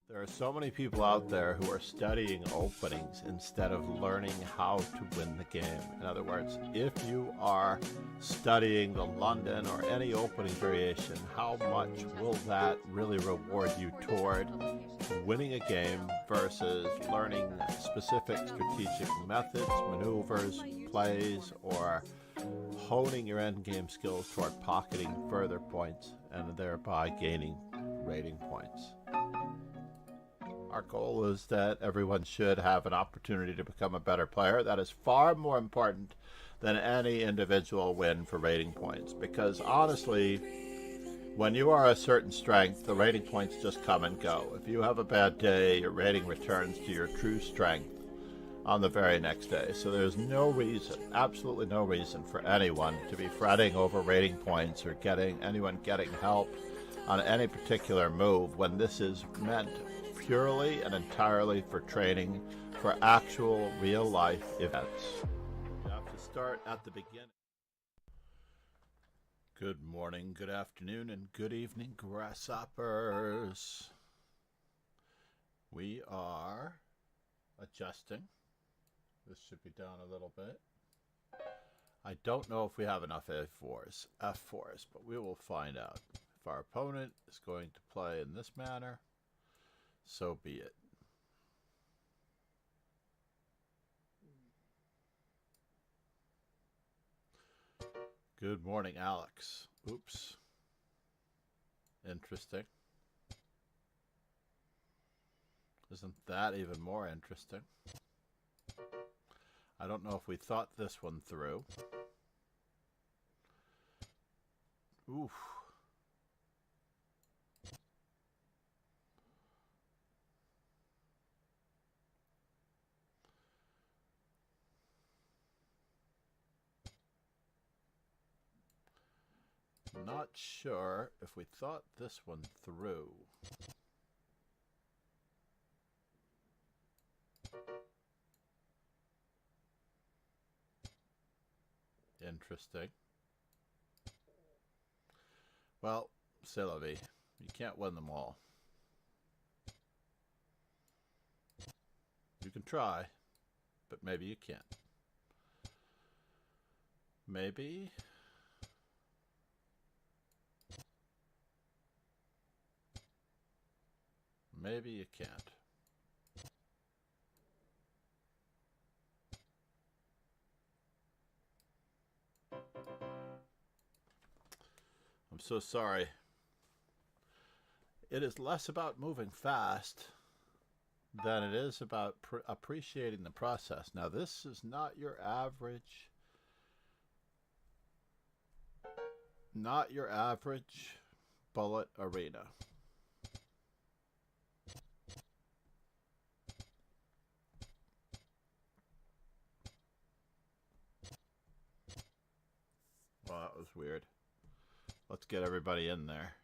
There are so many people out there who are studying openings instead of learning how to win the game. In other words, if you are studying the London or any opening variation, how much will that really reward you toward winning a game versus learning specific strategic methods, maneuvers, plays, or honing your endgame skills toward pocketing further points and thereby gaining rating points? Our goal is that everyone should have an opportunity to become a better player. That is far more important than any individual win for rating points, because honestly, when you are a certain strength, the rating points just come and go. If you have a bad day, your rating returns to your true strength on the very next day. So there's no reason, absolutely no reason for anyone to be fretting over rating points or anyone getting help on any particular move when this is meant purely and entirely for training for actual real life events. You have to start at the beginning. Good morning, good afternoon, and good evening, grasshoppers. We are adjusting. This should be down a little bit. I don't know if we have enough F4s, but we will find out. If our opponent is going to play in this manner, so be it. Good morning, Alex. Oops. Interesting. Isn't that even more interesting? I don't know if we thought this one through. Oof. Not sure if we thought this one through. Interesting. Well, c'est la vie. You can't win them all. You can try, but maybe you can't. Maybe. Maybe you can't. I'm so sorry. It is less about moving fast than it is about appreciating the process. Now, this is not your average bullet arena. Well, that was weird. Let's get everybody in there.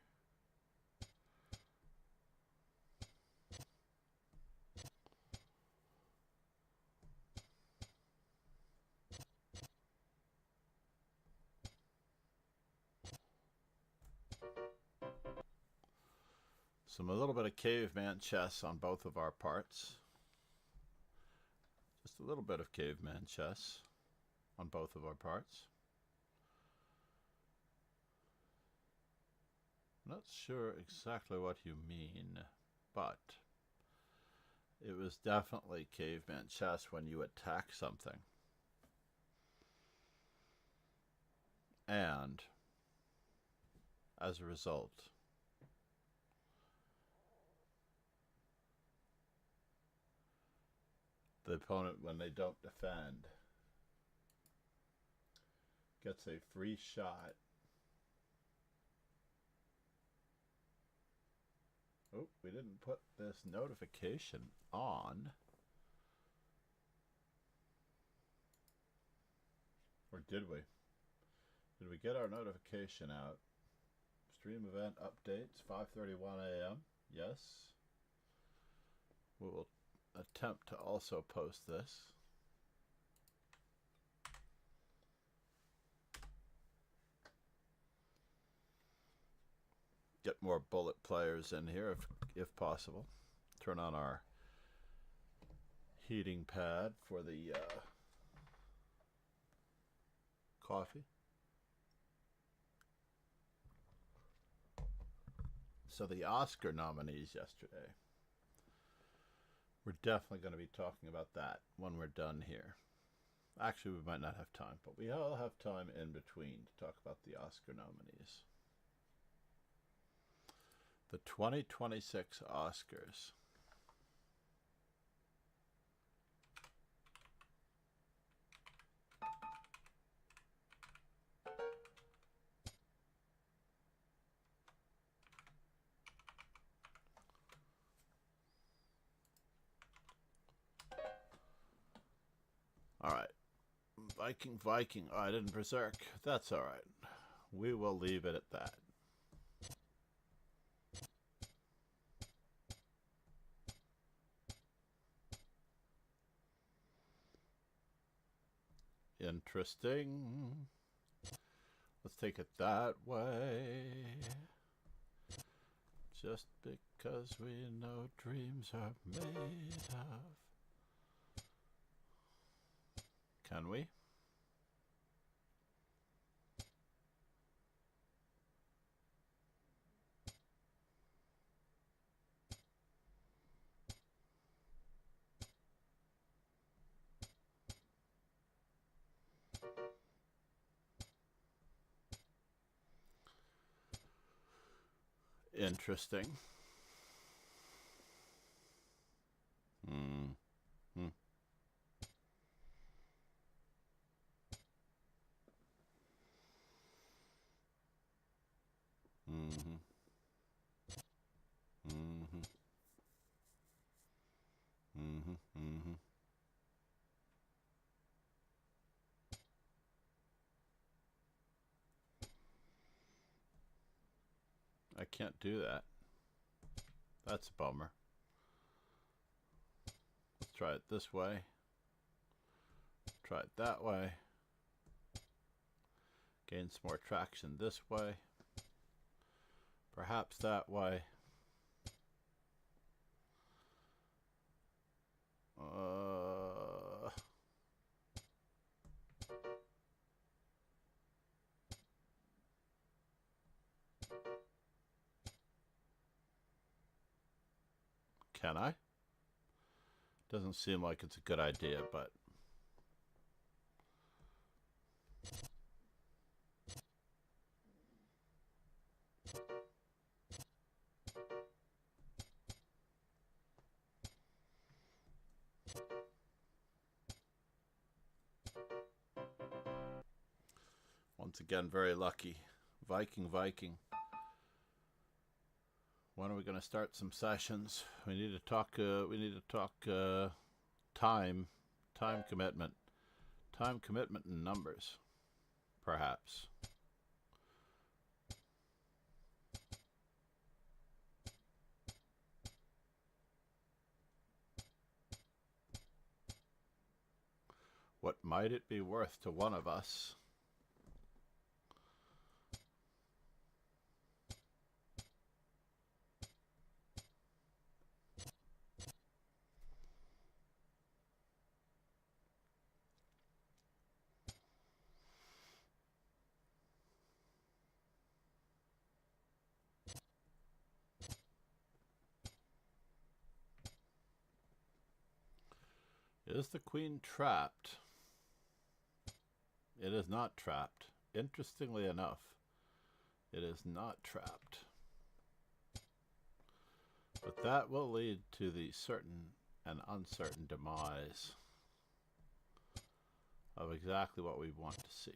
A little bit of caveman chess on both of our parts. Just a little bit of caveman chess on both of our parts. Not sure exactly what you mean, but it was definitely caveman chess when you attack something. And as a result, the opponent, when they don't defend, gets a free shot. Oh, we didn't put this notification on. Or did we? Did we get our notification out? Stream event updates, 5:31 a.m. Yes. We will attempt to also post this. Get more bullet players in here if possible. turn on our heating pad for the coffee. So the Oscar nominees yesterday. We're definitely going to be talking about that when we're done here. Actually, we might not have time, but we all have time in between to talk about the Oscar nominees. The 2026 Oscars. All right. Viking. Oh, I didn't berserk. That's all right. We will leave it at that. Interesting. Let's take it that way. Just because we know dreams are made of. Can we? Interesting. I can't do that. That's a bummer. Let's try it this way. Try it that way. Gain some more traction this way. Perhaps that way. Can I? Doesn't seem like it's a good idea, but once again, very lucky. Viking. When are we going to start some sessions? We need to talk. Time commitment. Time commitment in numbers, perhaps. What might it be worth to one of us? Is the queen trapped? It is not trapped. Interestingly enough, it is not trapped. But that will lead to the certain and uncertain demise of exactly what we want to see.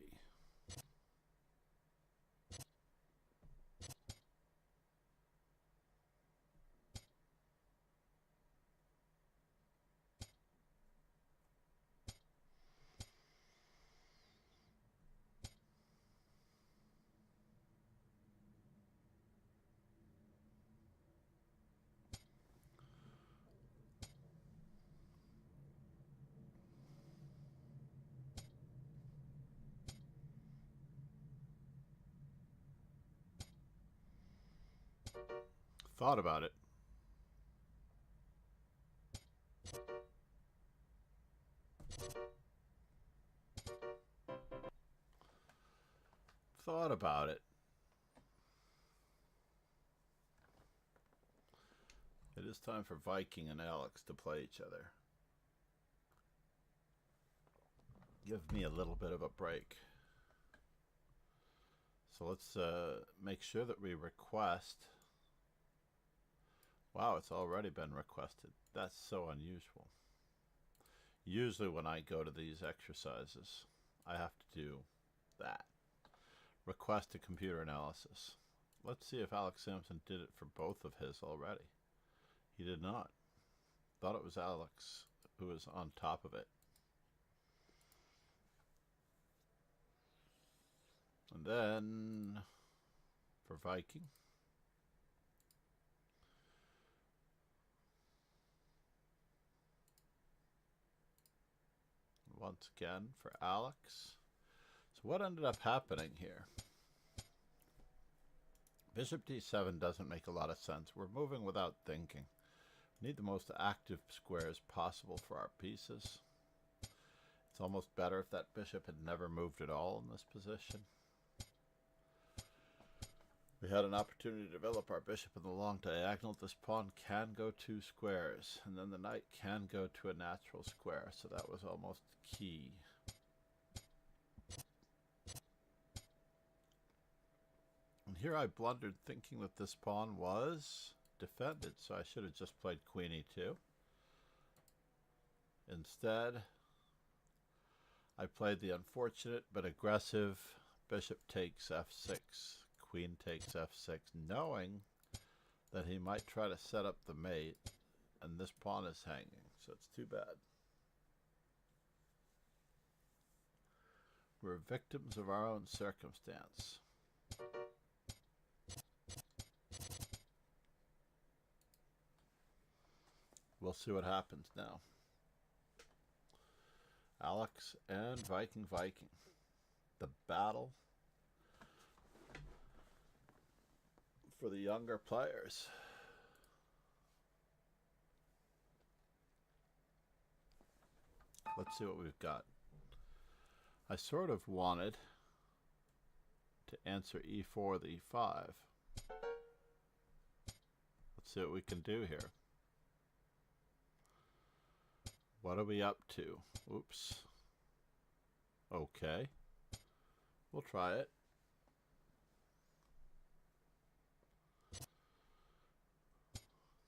Thought about it. thought about it, it is time for Viking and Alex to play each other. Give me a little bit of a break. So let's make sure that we request. Wow, it's already been requested. That's so unusual. Usually when I go to these exercises, I have to do that. Request a computer analysis. Let's see if Alex Sampson did it for both of his already. He did not. Thought it was Alex who was on top of it. And then for Viking, once again for Alex. So what ended up happening here? Bishop d7 doesn't make a lot of sense. We're moving without thinking. We need the most active squares possible for our pieces. It's almost better if that bishop had never moved at all in this position. We had an opportunity to develop our bishop in the long diagonal. This pawn can go 2 squares, and then the knight can go to a natural square, so that was almost key. And here I blundered thinking that this pawn was defended, so I should have just played queen e2. Instead, I played the unfortunate but aggressive bishop takes f6. Queen takes f6, knowing that he might try to set up the mate, and this pawn is hanging, so it's too bad. We're victims of our own circumstance. We'll see what happens now. Alex and Viking. The battle for the younger players. Let's see what we've got. I sort of wanted to answer e4 the e5. Let's see what we can do here. What are we up to? Oops. Okay. We'll try it.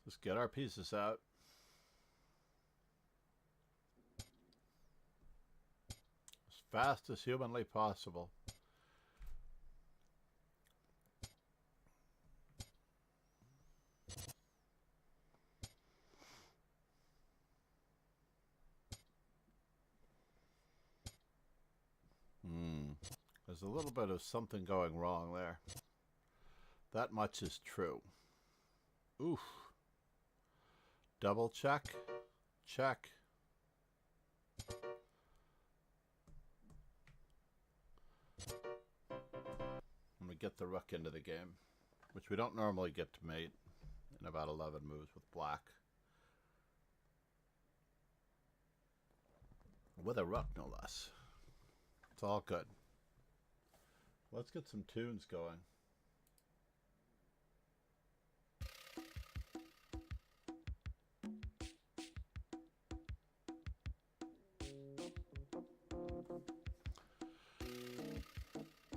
Just get our pieces out. As fast as humanly possible. There's a little bit of something going wrong there. That much is true. Oof. Double check. Check. And we get the rook into the game, which we don't normally get to mate in about 11 moves with black. With a rook, no less. It's all good. Let's get some tunes going.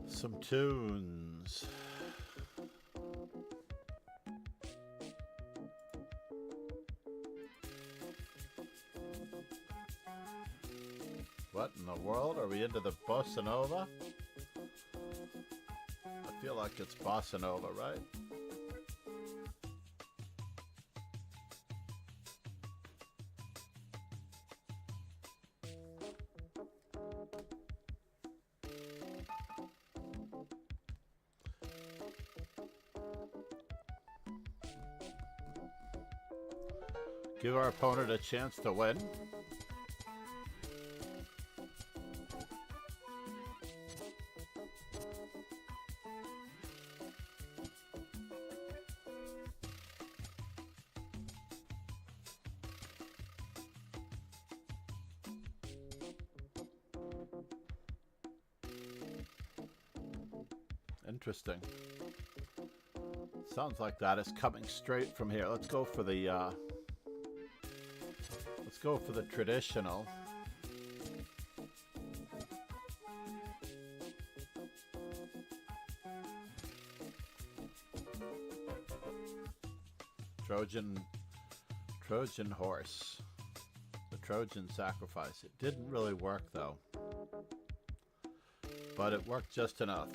Some tunes. What in the world? Are we into the bossa nova? I feel like it's bossa nova, right? Give our opponent a chance to win. Interesting. Sounds like that is coming straight from here. Let's go for the traditional. Trojan horse. The Trojan sacrifice. It didn't really work though. But it worked just enough.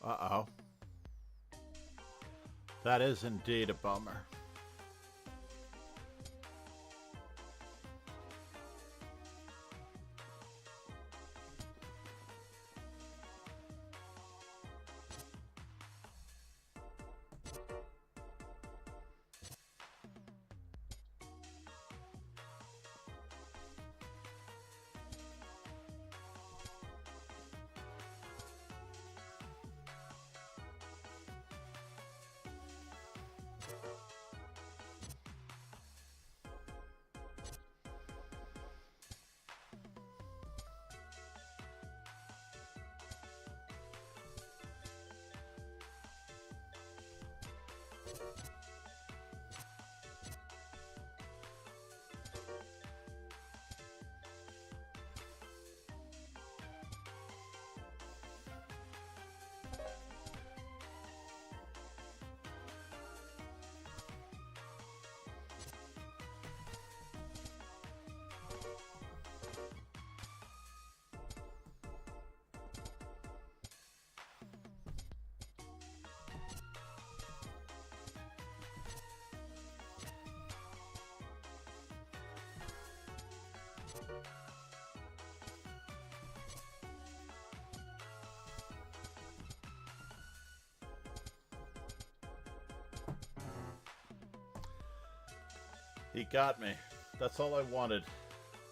Uh-oh. That is indeed a bummer. He got me. That's all I wanted.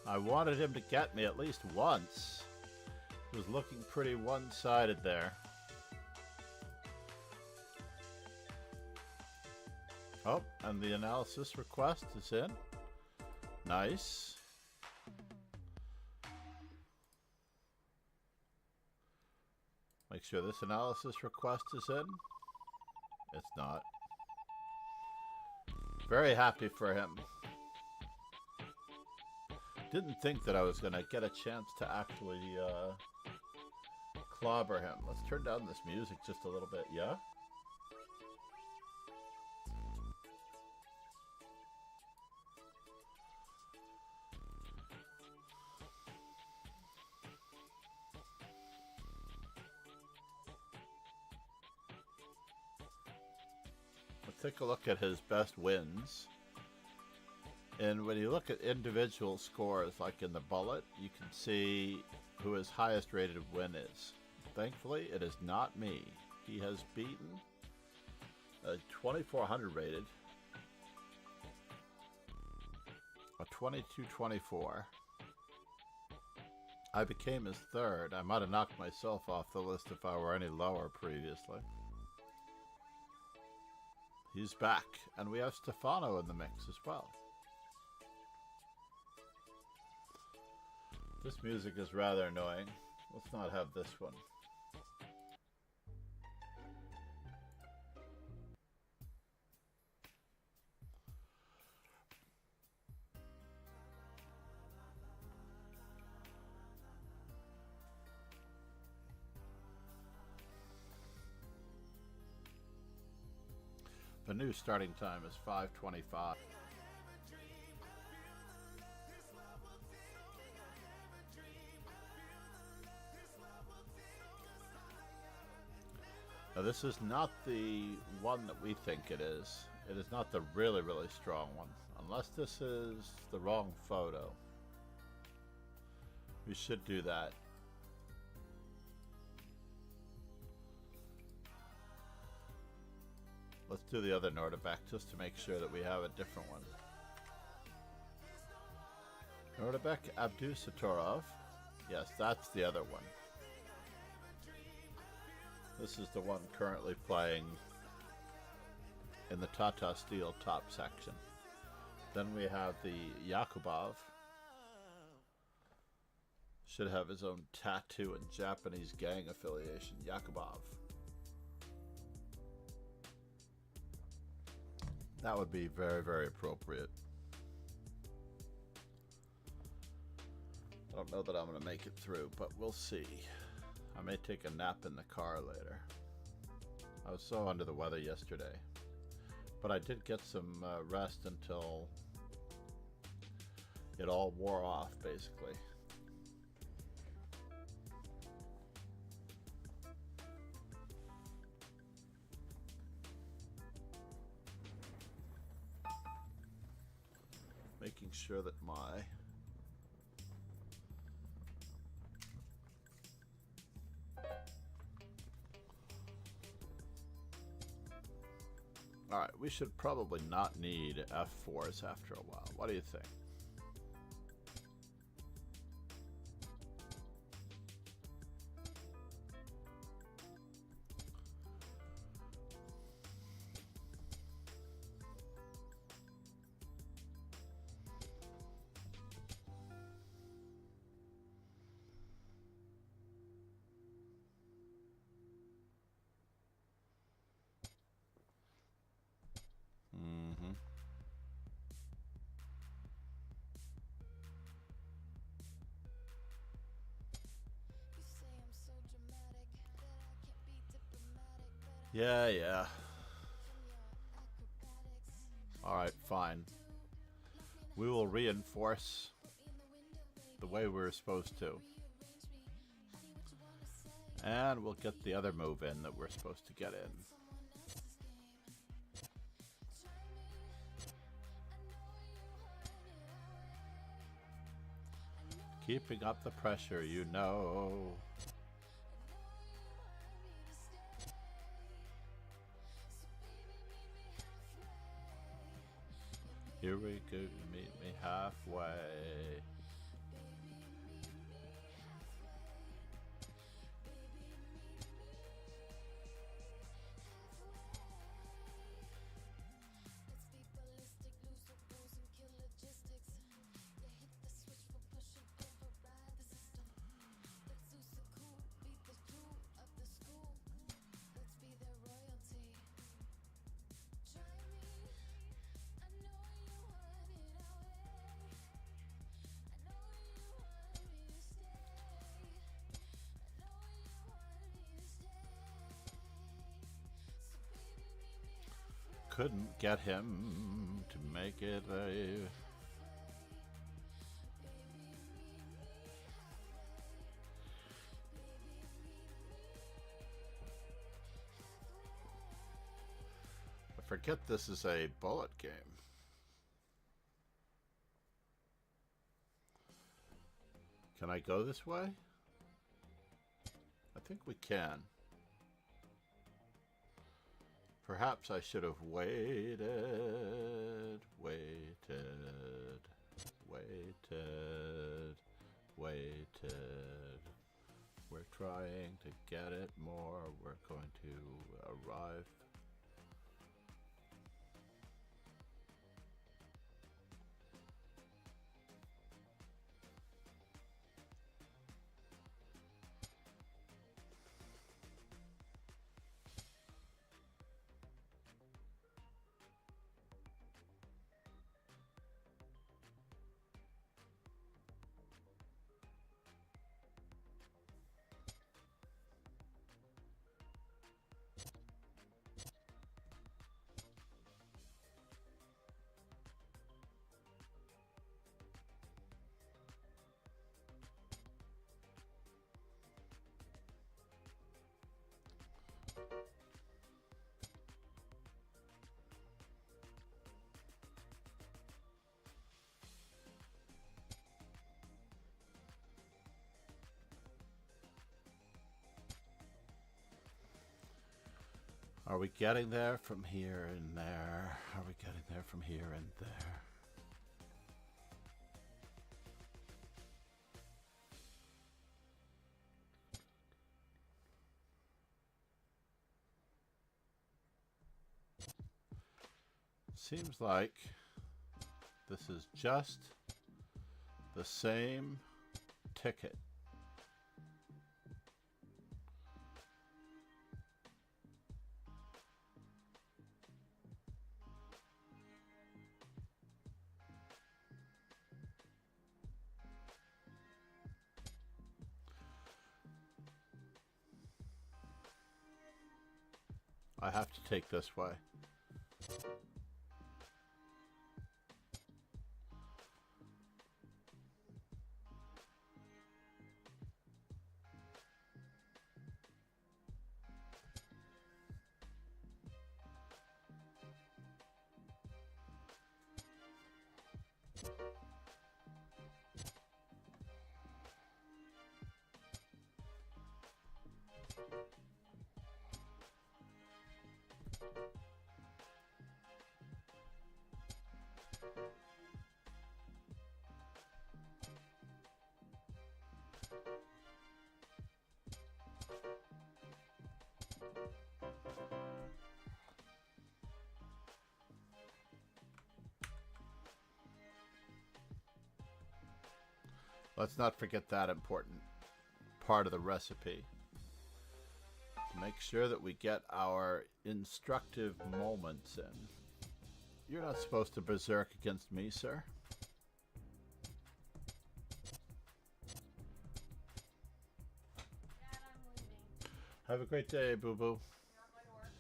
I wanted him to get me at least once. It was looking pretty one-sided there. Oh, and the analysis request is in. Nice. Make sure this analysis request is in. It's not. Very happy for him. Didn't think that I was going to get a chance to actually clobber him. Let's turn down this music just a little bit, yeah? Let's take a look at his best wins. And when you look at individual scores, like in the bullet, you can see who his highest rated win is. Thankfully, it is not me. He has beaten a 2400 rated, a 2224. I became his third. I might have knocked myself off the list if I were any lower previously. He's back, and we have Stefano in the mix as well. This music is rather annoying. Let's not have this one. The new starting time is 5:25. Now this is not the one that we think it is. It is not the really, really strong one. Unless this is the wrong photo. We should do that. Let's do the other Nordebek just to make sure that we have a different one. Nordebek Abdusatorov. Yes, that's the other one. This is the one currently playing in the Tata Steel top section. Then we have the Yakubboev. Should have his own tattoo and Japanese gang affiliation. Yakubboev. That would be very, very appropriate. I don't know that I'm going to make it through, but we'll see. I may take a nap in the car later. I was so under the weather yesterday. But I did get some rest until it all wore off, basically. Making sure that my Alright, we should probably not need F4s after a while. What do you think? Yeah. Alright, fine. We will reinforce the way we're supposed to. And we'll get the other move in that we're supposed to get in. Keeping up the pressure, you know. Here we go, meet me halfway. Couldn't get him to make it a... I forget this is a bullet game. Can I go this way? I think we can. Perhaps I should have waited. We're trying to get it more. We're going to arrive. Are we getting there from here and there? Are we getting there from here and there? Seems like this is just the same ticket. I have to take this way. Let's not forget that important part of the recipe. To make sure that we get our instructive moments in. You're not supposed to berserk against me, sir. Dad, I'm leaving. Have a great day, boo-boo. You're not going to work?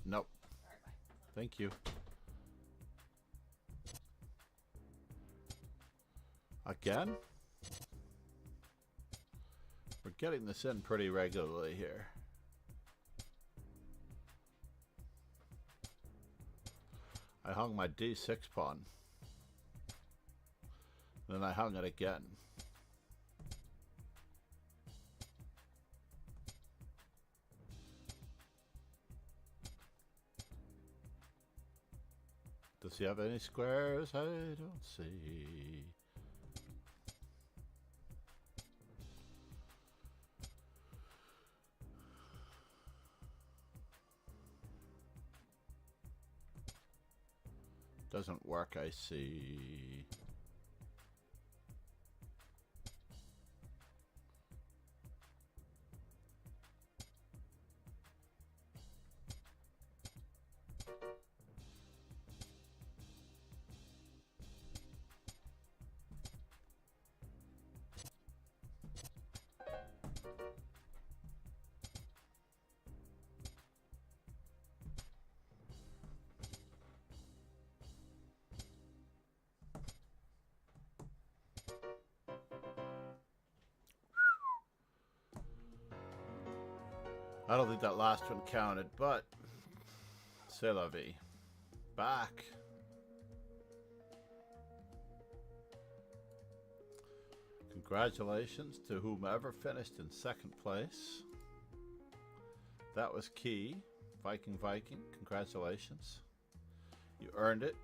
Nope. All right, bye. Thank you. Again? We're getting this in pretty regularly here. I hung my D6 pawn. Then I hung it again. Does he have any squares? I don't see. Doesn't work, I see. I don't think that last one counted, but c'est la vie. Back. Congratulations to whomever finished in second place. That was key. Viking, congratulations. You earned it.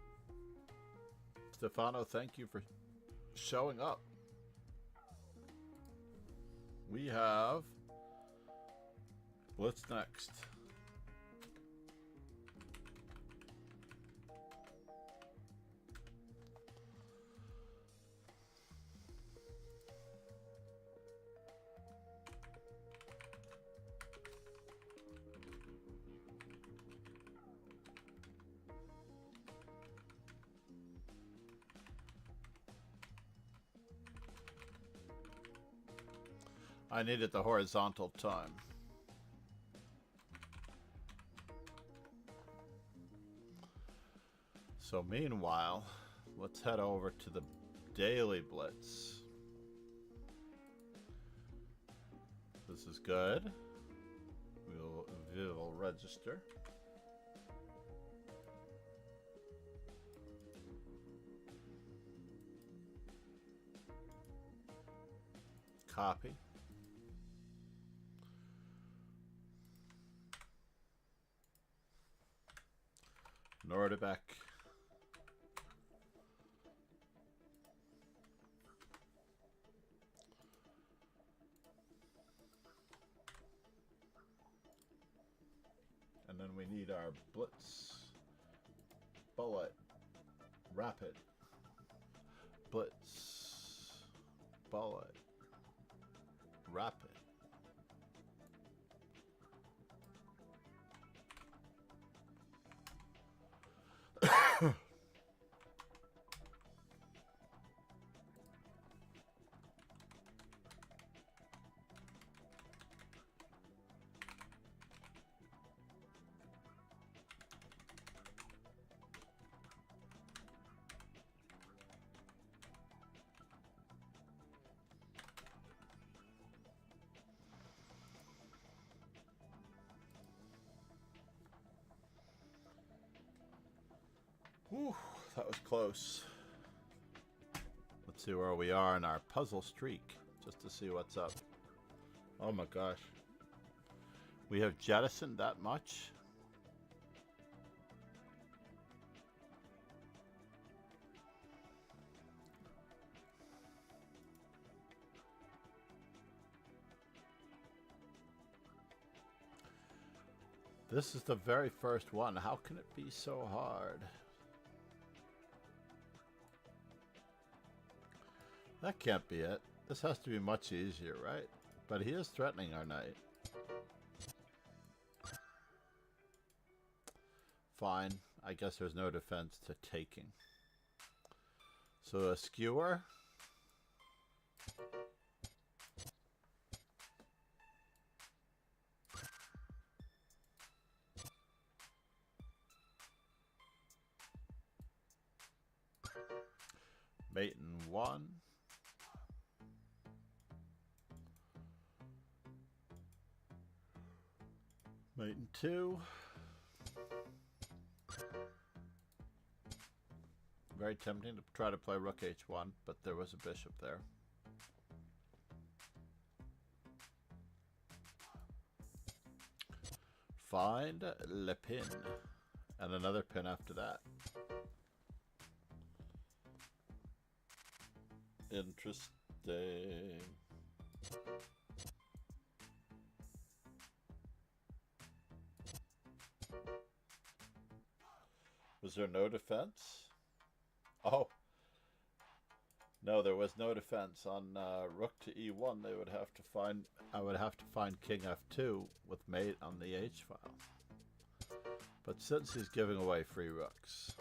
Stefano, thank you for showing up. We have what's next? I needed the horizontal time. So meanwhile, let's head over to the daily blitz. This is good. We'll register. Copy. Nordebek. And then we need our blitz, bullet, rapid, blitz, bullet, rapid. Whew, that was close. Let's see where we are in our puzzle streak, just to see what's up. Oh my gosh. We have jettisoned that much? This is the very first one. How can it be so hard? That can't be it. This has to be much easier, right? But he is threatening our knight. Fine. I guess there's no defense to taking. So a skewer. Mate in 1. Mate in 2. Very tempting to try to play rook h1, but there was a bishop there. Find le pin. And another pin after that. Interesting. Was there no defense? Oh. No, there was no defense on rook to e1. They would have to find. I would have to find king f2 with mate on the h file. But since he's giving away free rooks,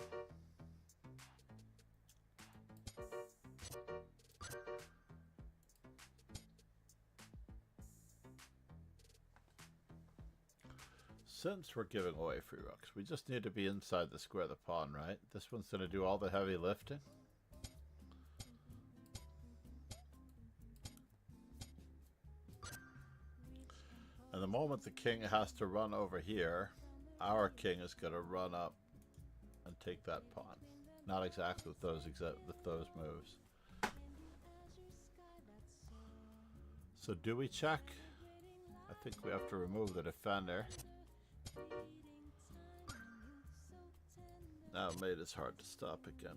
we're giving away free rooks, we just need to be inside the square of the pawn, right? This one's going to do all the heavy lifting. And the moment the king has to run over here, our king is going to run up and take that pawn. Not exactly with those moves. So do we check? I think we have to remove the defender. Now mate is hard to stop again.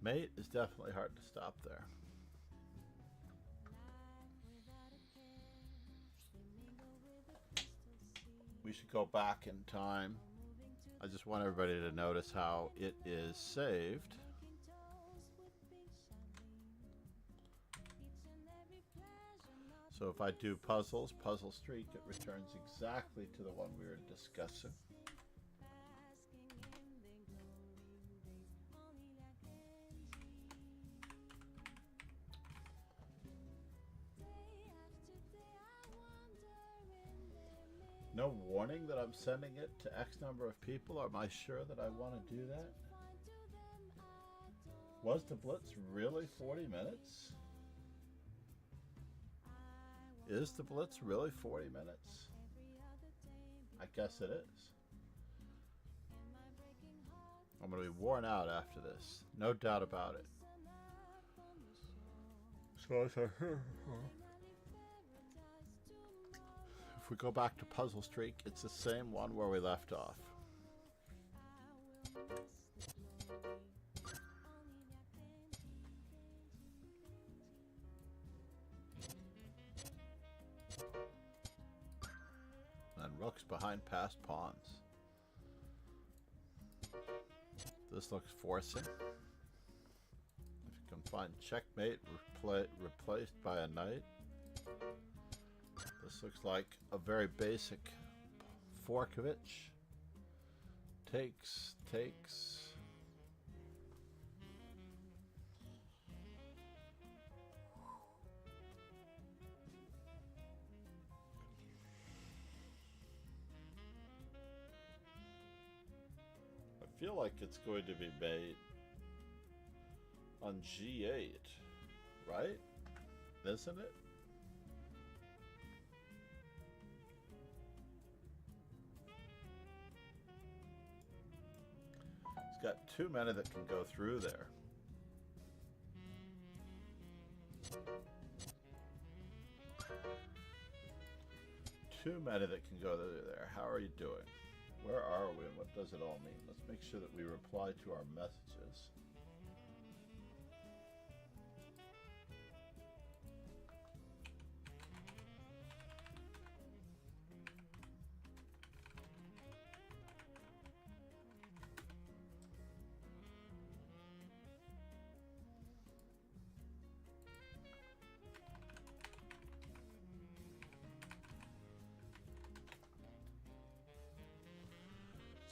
Mate is definitely hard to stop there. We should go back in time. I just want everybody to notice how it is saved. So if I do puzzles, puzzle streak, it returns exactly to the one we were discussing. No warning that I'm sending it to X number of people? Am I sure that I want to do that? Was the blitz really 40 minutes? Is the blitz really 40 minutes? I guess it is. I'm going to be worn out after this. No doubt about it. So If we go back to Puzzle Streak, it's the same one where we left off. And rooks behind passed pawns. This looks forcing. If you can find checkmate replaced by a knight. This looks like a very basic Forkovich. Takes. I feel like it's going to be made on G8, right? Isn't it? It's got too many that can go through there. Too many that can go through there. How are you doing? Where are we and what does it all mean? Let's make sure that we reply to our messages.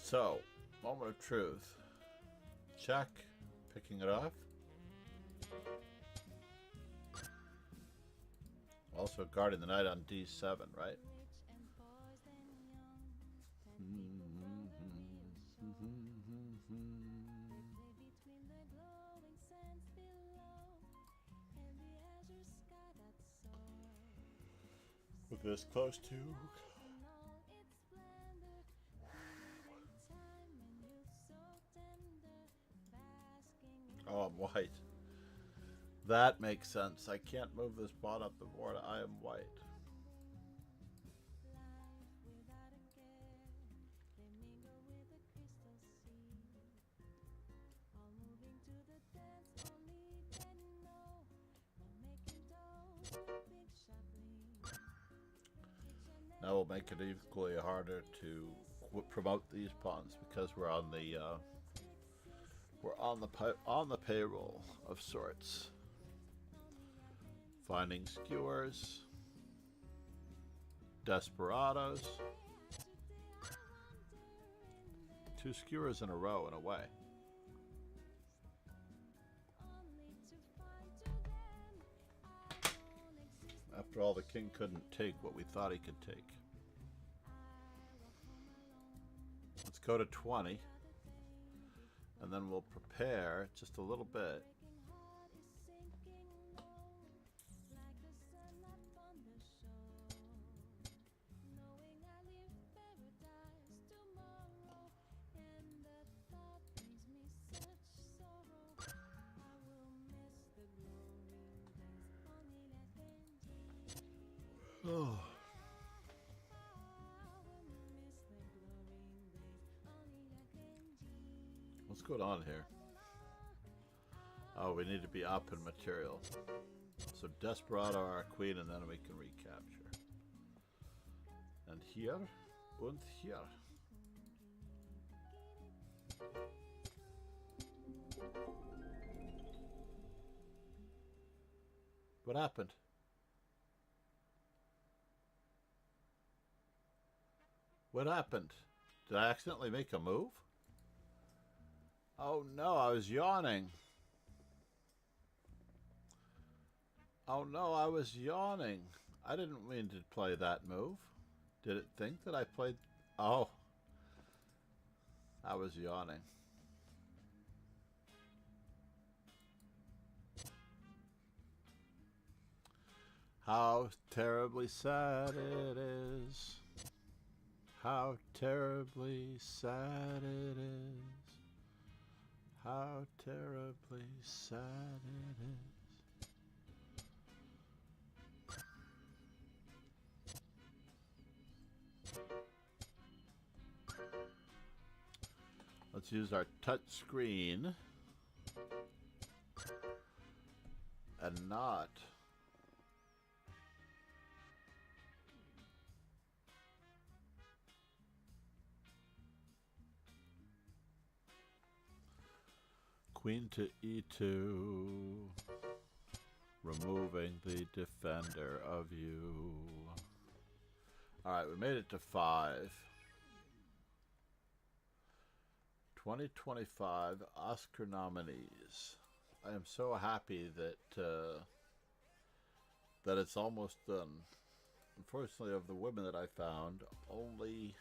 So, moment of truth. Check, picking it off. Also guarding the knight on D7, right? Look this close to. Oh, I'm white. That makes sense. I can't move this pawn up the board. I am white. Now we'll make it equally harder to promote these pawns because we're on the payroll of sorts. Finding skewers, desperados, 2 skewers in a row in a way. After all, the king couldn't take what we thought he could take. Let's go to 20. And then we'll prepare just a little bit. Oh. What's going on here? Oh, we need to be up in material. So Desperado our queen, and then we can recapture. And here, and here. What happened? What happened? Did I accidentally make a move? Oh no, I was yawning. Oh no, I was yawning. I didn't mean to play that move. Did it think that I played... Oh. I was yawning. How terribly sad it is. How terribly sad it is. How terribly sad it is. Let's use our touch screen and not queen to e2, removing the defender of you. Alright, we made it to 5. 2025 Oscar nominees. I am so happy that that it's almost done. Unfortunately, of the women that I found, only,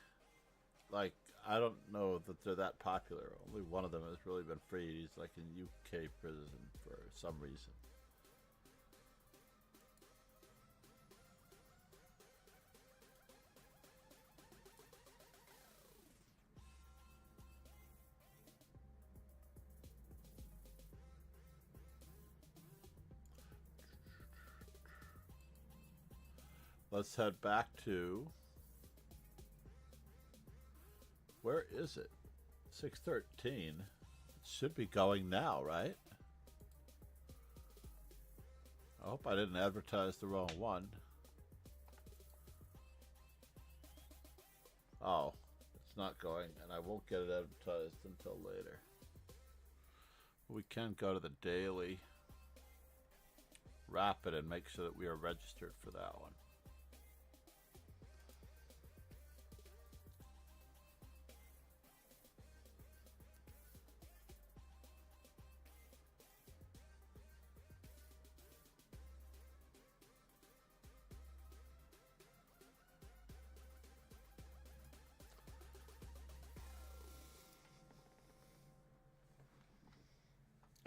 like, I don't know that they're that popular. Only one of them has really been freed. He's like in UK prison for some reason. Let's head back to, where is it? 6:13. It should be going now, right? I hope I didn't advertise the wrong one. Oh, it's not going, and I won't get it advertised until later. We can go to the daily, wrap it, and make sure that we are registered for that one.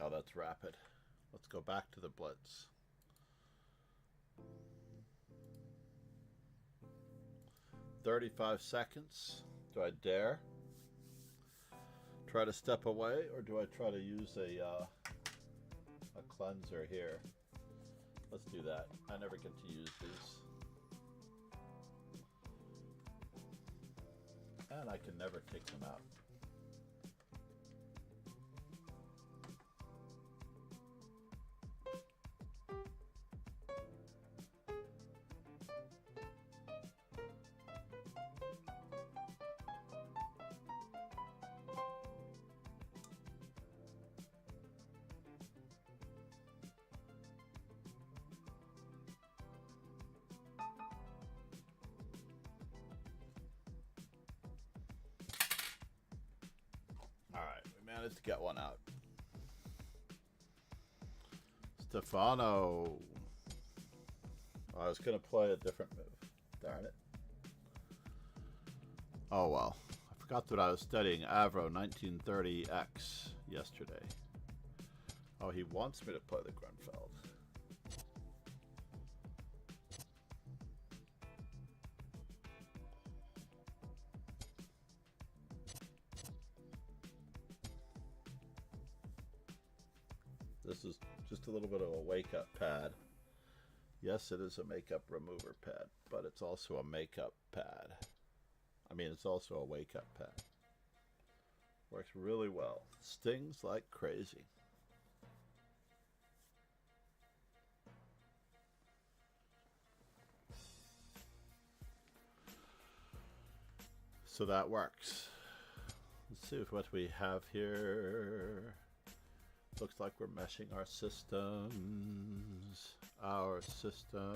Oh, that's rapid. Let's go back to the blitz. "35 seconds. Do I dare try to step away, or do I try to use a cleanser here? Let's do that. I never get to use these. And I can never take them out. Alright, we managed to get one out. Stefano. Oh, I was going to play a different move. Darn it. Oh well. I forgot that I was studying Avro 1930X yesterday. Oh, he wants me to play the Grunfeld. This is just a little bit of a wake-up pad. Yes, it is a makeup remover pad, but it's also a makeup pad. I mean, it's also a wake-up pad. Works really well. Stings like crazy. So that works. Let's see what we have here. Looks like we're meshing our systems. Our systems.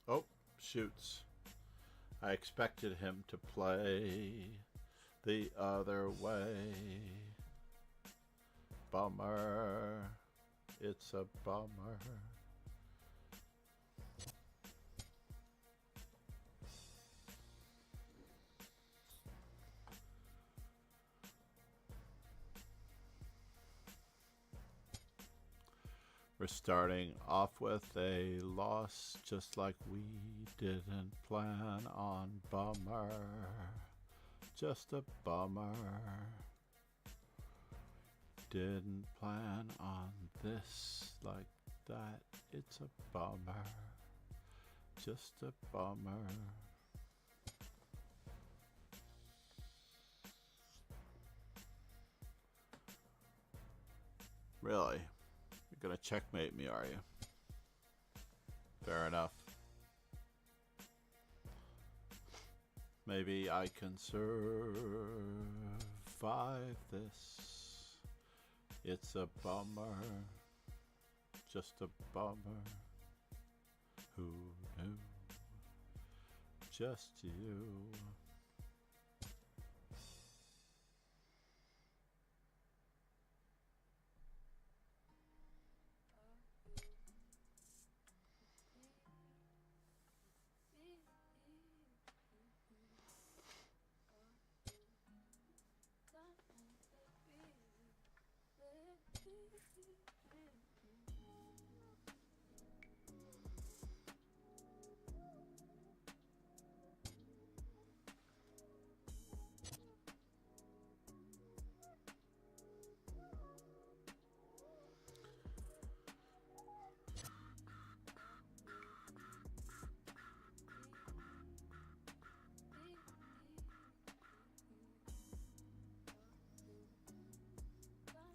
Oh, shoots. I expected him to play the other way. Bummer. It's a bummer. We're starting off with a loss, just like we didn't plan on. Bummer. Just a bummer. Didn't plan on this like that. It's a bummer. Just a bummer. Really? You're gonna checkmate me, are you? Fair enough. Maybe I can survive this. It's a bummer. Just a bummer. Who knew? Just you.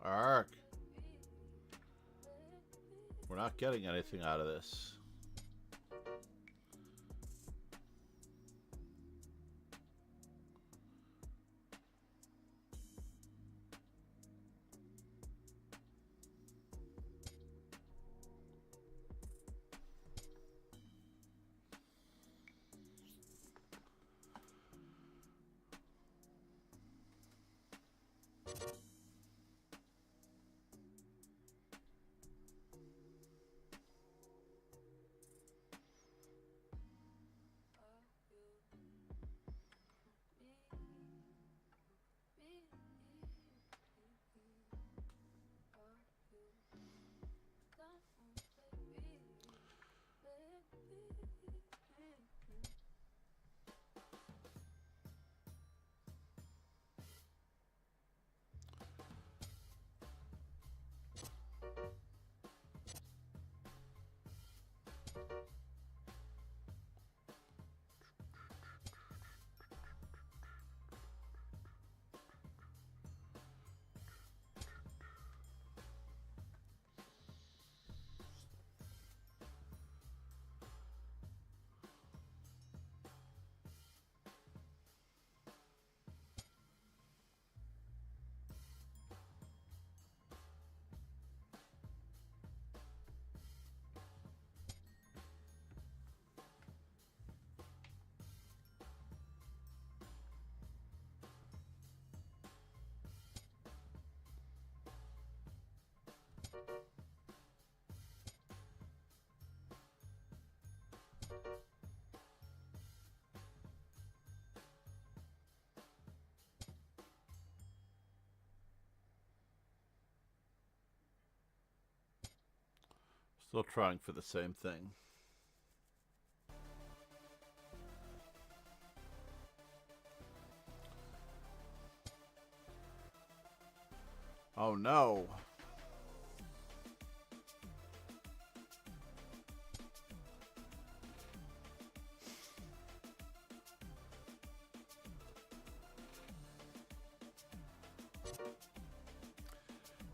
Ark. We're not getting anything out of this. Still trying for the same thing. Oh no.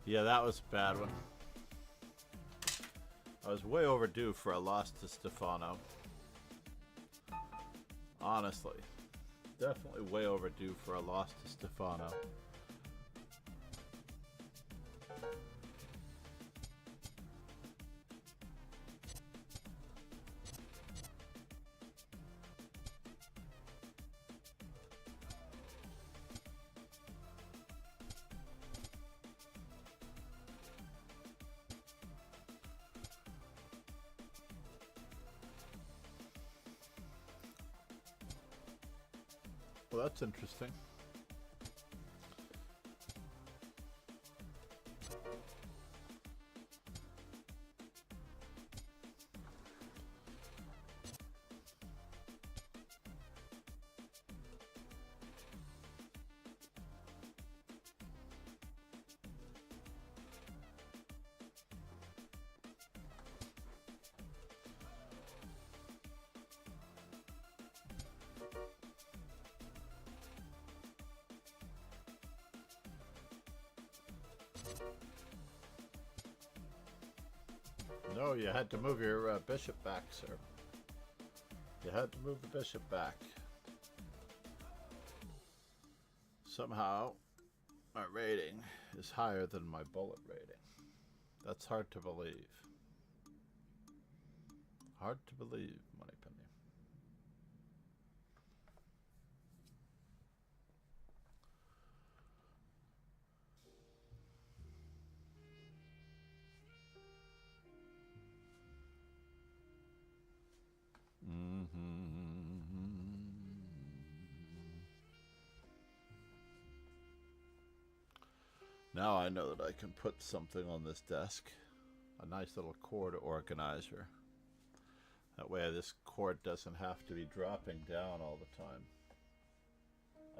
Yeah, that was a bad one. I was way overdue for a loss to Stefano. Honestly. Definitely way overdue for a loss to Stefano. Well, that's interesting. No, you had to move your bishop back, sir. You had to move the bishop back. Somehow, my rating is higher than my bullet rating. That's hard to believe. Hard to believe, Moneypenny. Now I know that I can put something on this desk. A nice little cord organizer. That way this cord doesn't have to be dropping down all the time.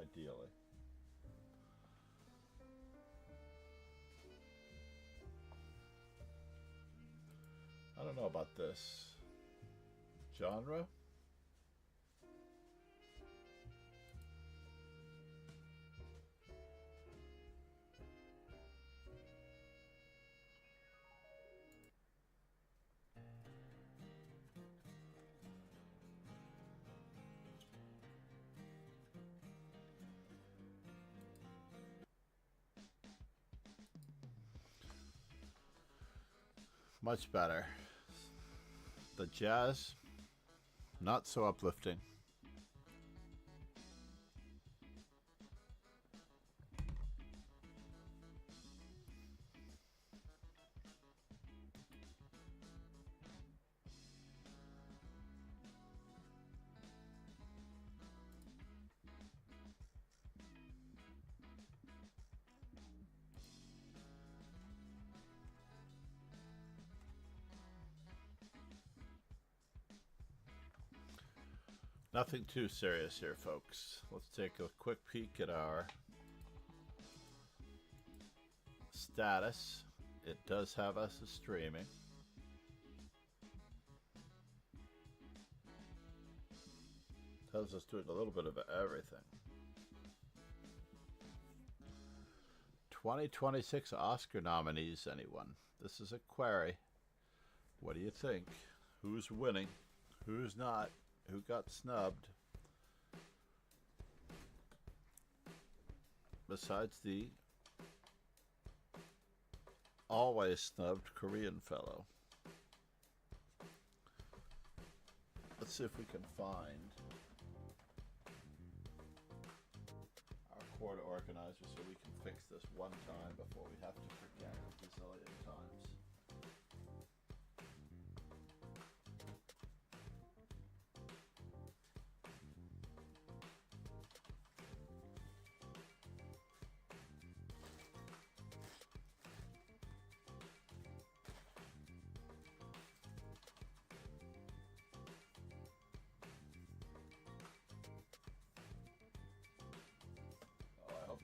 Ideally. I don't know about this. Genre? Much better. The jazz, not so uplifting. Nothing too serious here, folks. Let's take a quick peek at our status. It does have us as streaming. Tells us doing a little bit of everything. 2026 Oscar nominees, anyone? This is a query. What do you think? Who's winning? Who's not? Who got snubbed? Besides the always snubbed Korean fellow. Let's see if we can find our cord organizer so we can fix this one time before we have to forget a bazillion times.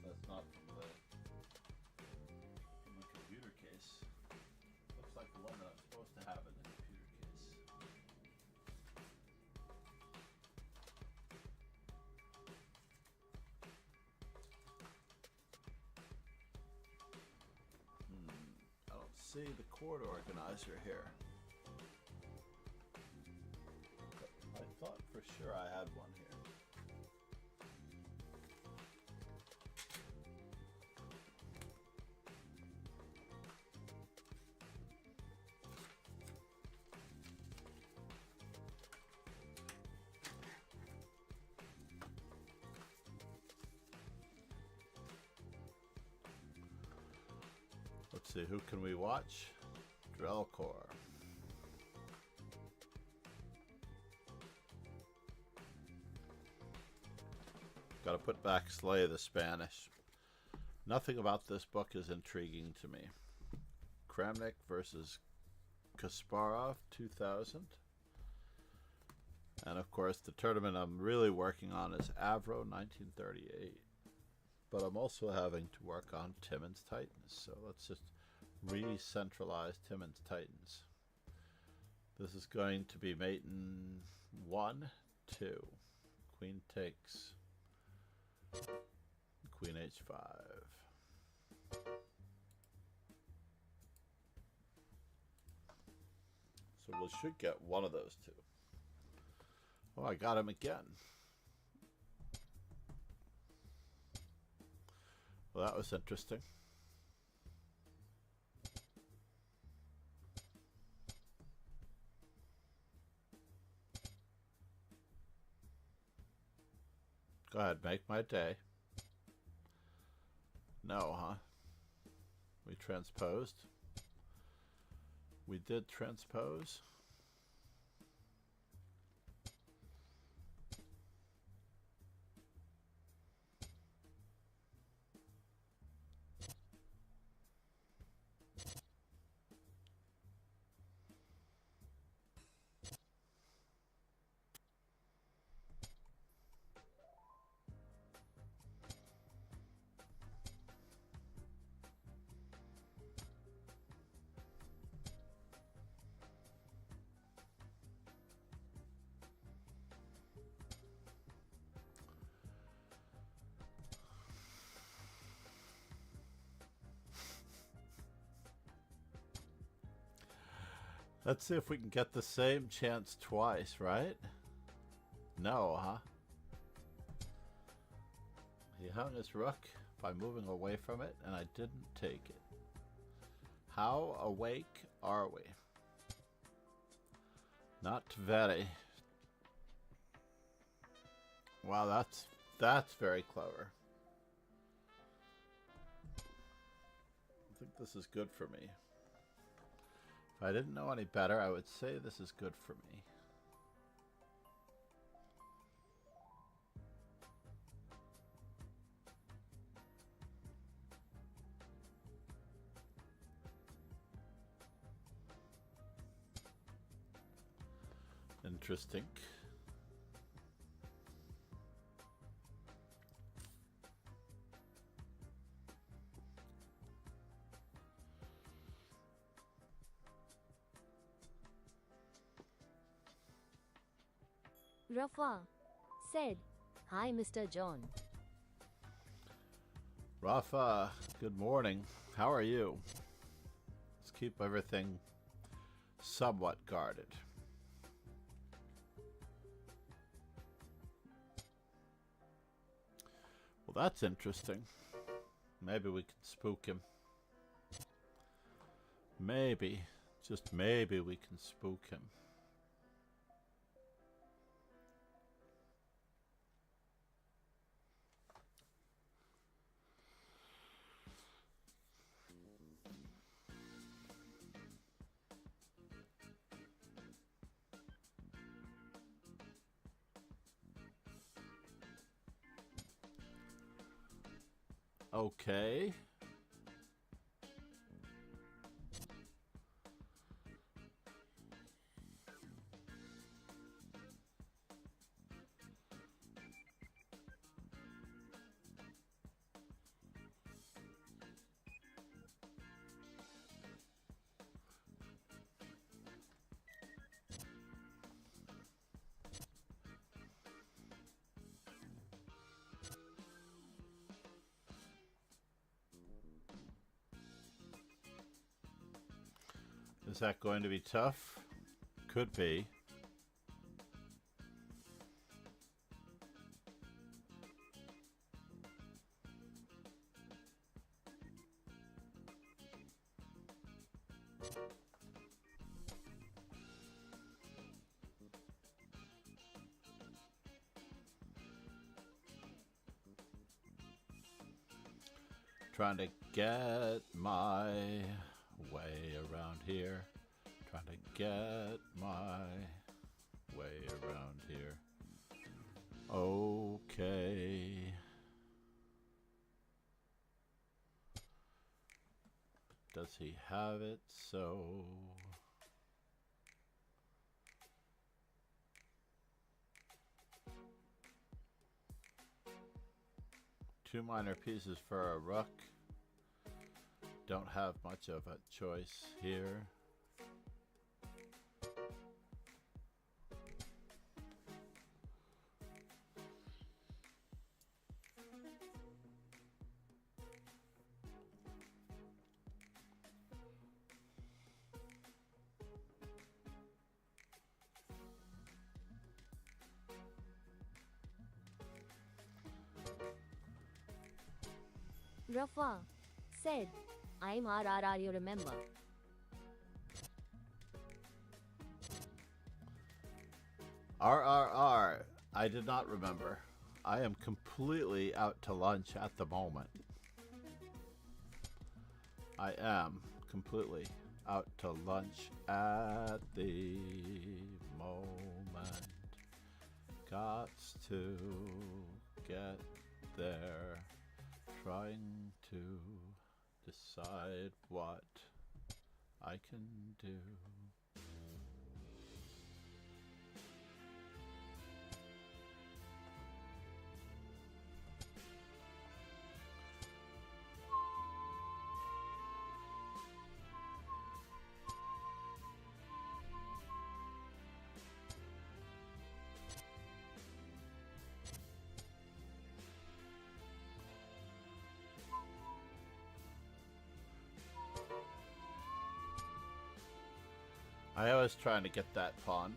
That's not from the computer case. Looks like the one that I'm supposed to have in the computer case. I don't see the cord organizer here. But I thought for sure I had one here. Let's see, who can we watch? Drellcore. Gotta put back Slay the Spanish. Nothing about this book is intriguing to me. Kramnik versus Kasparov, 2000. And of course, the tournament I'm really working on is Avro, 1938. But I'm also having to work on Timmins Titans. So let's just re-centralize Timmins Titans. This is going to be mate in 1, 2. Queen takes. Queen h5. So we should get one of those two. Oh, I got him again. Well, that was interesting. Go ahead, make my day. No, huh? We transposed. We did transpose. Let's see if we can get the same chance twice, right? No, huh? He hung his rook by moving away from it, and I didn't take it. How awake are we? Not very. Wow, that's very clever. I think this is good for me. If I didn't know any better, I would say this is good for me. Interesting. Rafa said, "Hi, Mr. John." Rafa, good morning. How are you? Let's keep everything somewhat guarded. Well, that's interesting. Maybe we can spook him. Maybe, just maybe we can spook him. Okay. Is that going to be tough? Could be. Trying to get my way around here. Trying to get my way around here. Okay. Does he have it? So... two minor pieces for a rook. Don't have much of a choice here. Rafa said, I'm RRR, you remember. RRR. I did not remember. I am completely out to lunch at the moment. I am completely out to lunch at the moment. Gots to get there. Trying to decide what I can do. I was trying to get that pawn.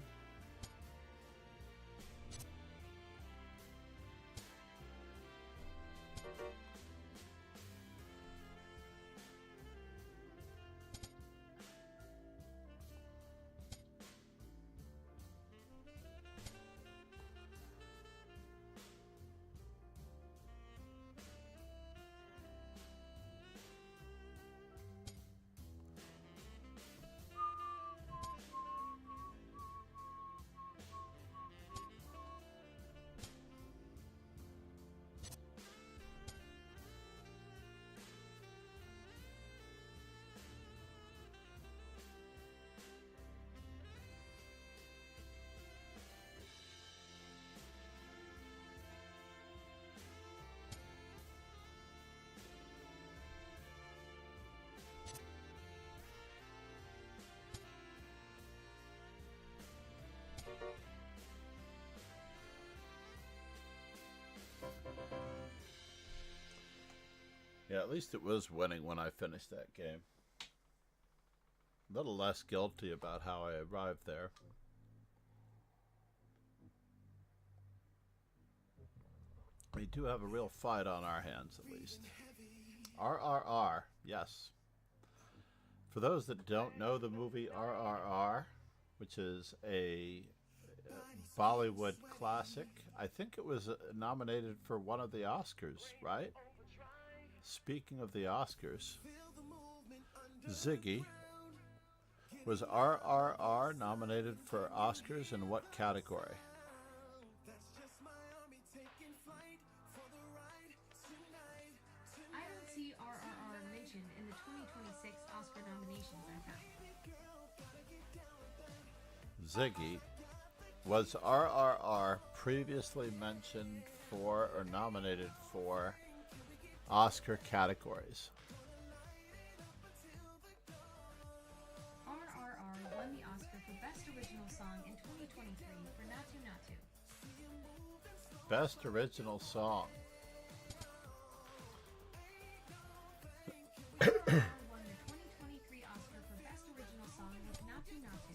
Yeah, at least it was winning when I finished that game. A little less guilty about how I arrived there. We do have a real fight on our hands, at least. RRR, yes. For those that don't know the movie RRR, which is a Bollywood classic, I think it was nominated for one of the Oscars, right? Speaking of the Oscars, Ziggy, was RRR nominated for Oscars in what category? I don't see RRR mentioned in the 2026 Oscar nominations I found. Ziggy, was RRR previously mentioned for or nominated for Oscar categories? RRR won the Oscar for Best Original Song in 2023 for Natu Natu. Best Original Song. RRR won the 2023 Oscar for Best Original Song with Natu Natu.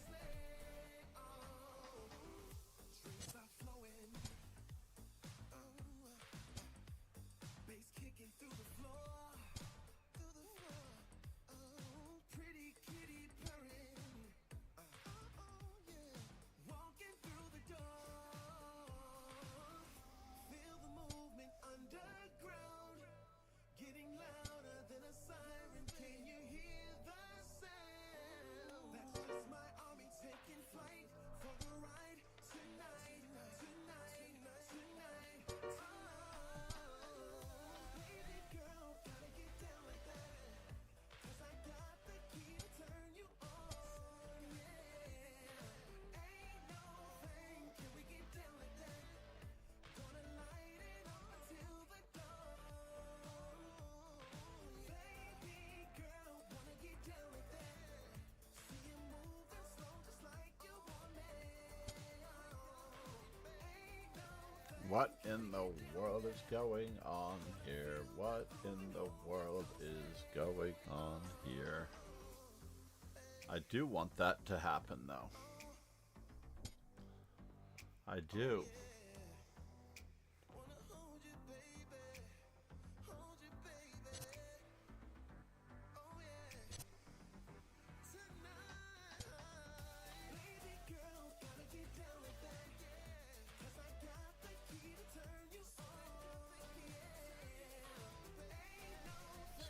What in the world is going on here? What in the world is going on here? I do want that to happen, though. I do.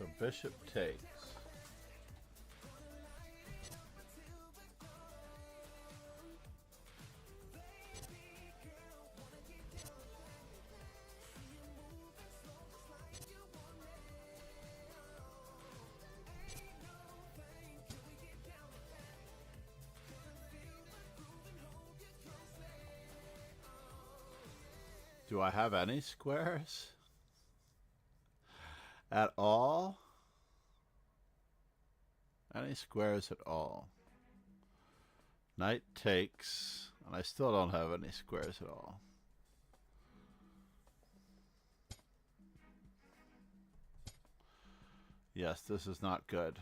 So bishop takes. Do I have any squares at all? Any squares at all? Knight takes, and I still don't have any squares at all. Yes, this is not good.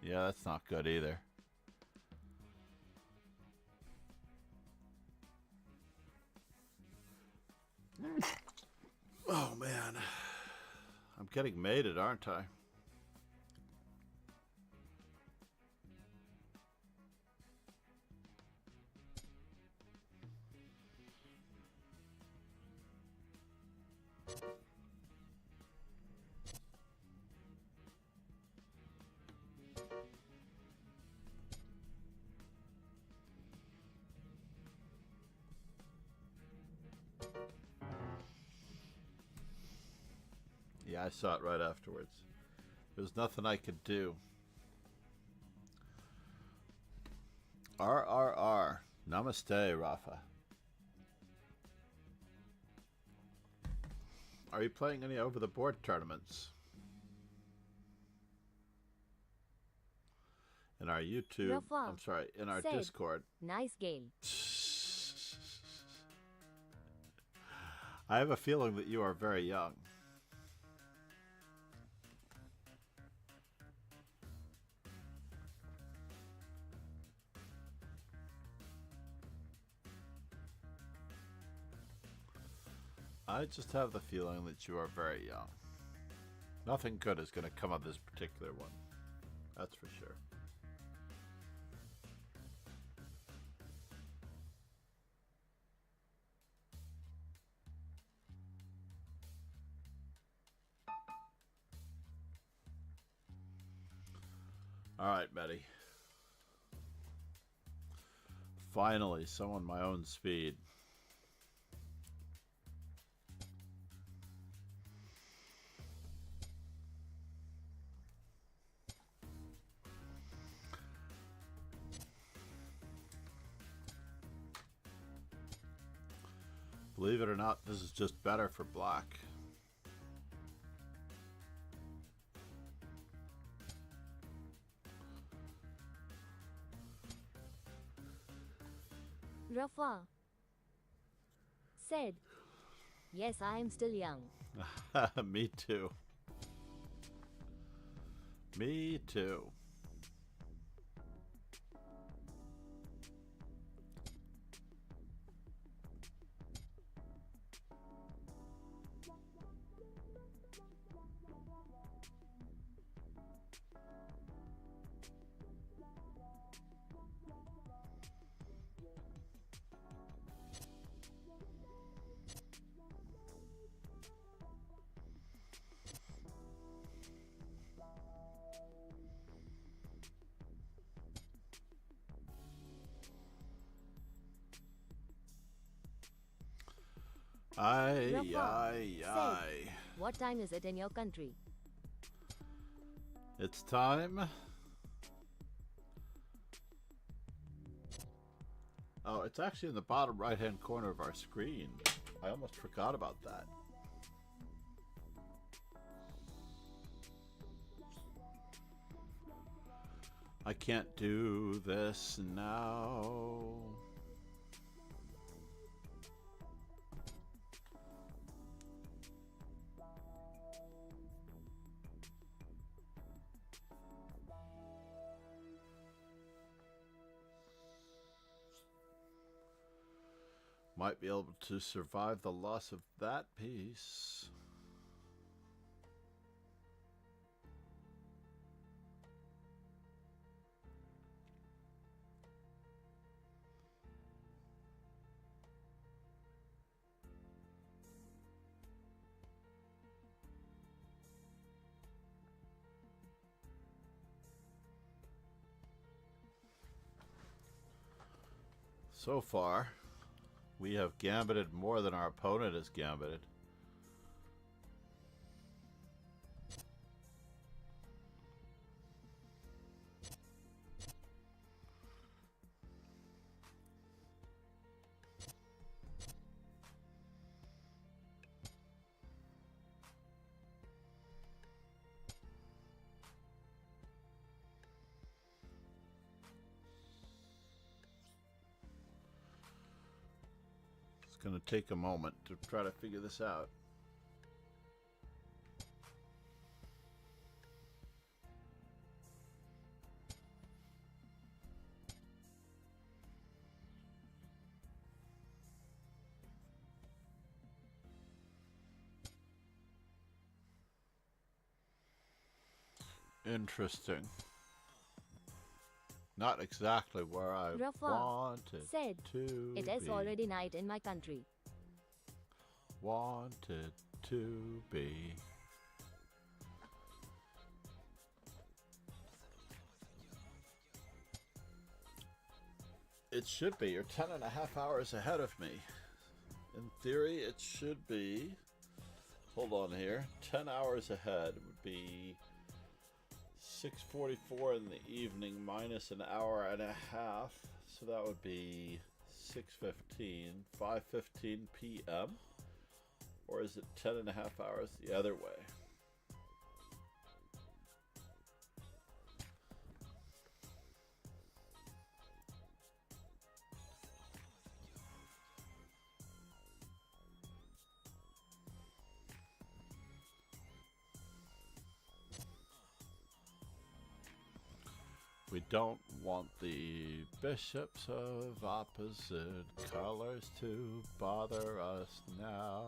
Yeah, that's not good either. Oh man, I'm getting mated, aren't I? Yeah, I saw it right afterwards. There's nothing I could do. RRR. Namaste, Rafa. Are you playing any over-the-board tournaments? In our YouTube, Rafa I'm sorry, in our said, Discord. Nice game. I have a feeling that you are very young. I just have the feeling that you are very young. Nothing good is going to come of this particular one. That's for sure. All right, Betty. Finally, someone my own speed. Believe it or not, this is just better for black. Rafa said, yes, I am still young. Me too. Me too. Said, what time is it in your country? It's time. Oh, it's actually in the bottom right-hand corner of our screen. I almost forgot about that. I can't do this now. Might be able to survive the loss of that piece. So far, we have gambited more than our opponent has gambited. It's going to take a moment to try to figure this out. Interesting. Not exactly where I Rafa wanted said, to "It is be. already night in my country." Wanted to be. It should be. You're 10.5 hours ahead of me. In theory, it should be. Hold on here. 10 hours ahead would be 6:44 in the evening minus an hour and a half. So that would be 6:15, 5:15 p.m. Or is it 10.5 hours the other way? We don't want the bishops of opposite colors to bother us now.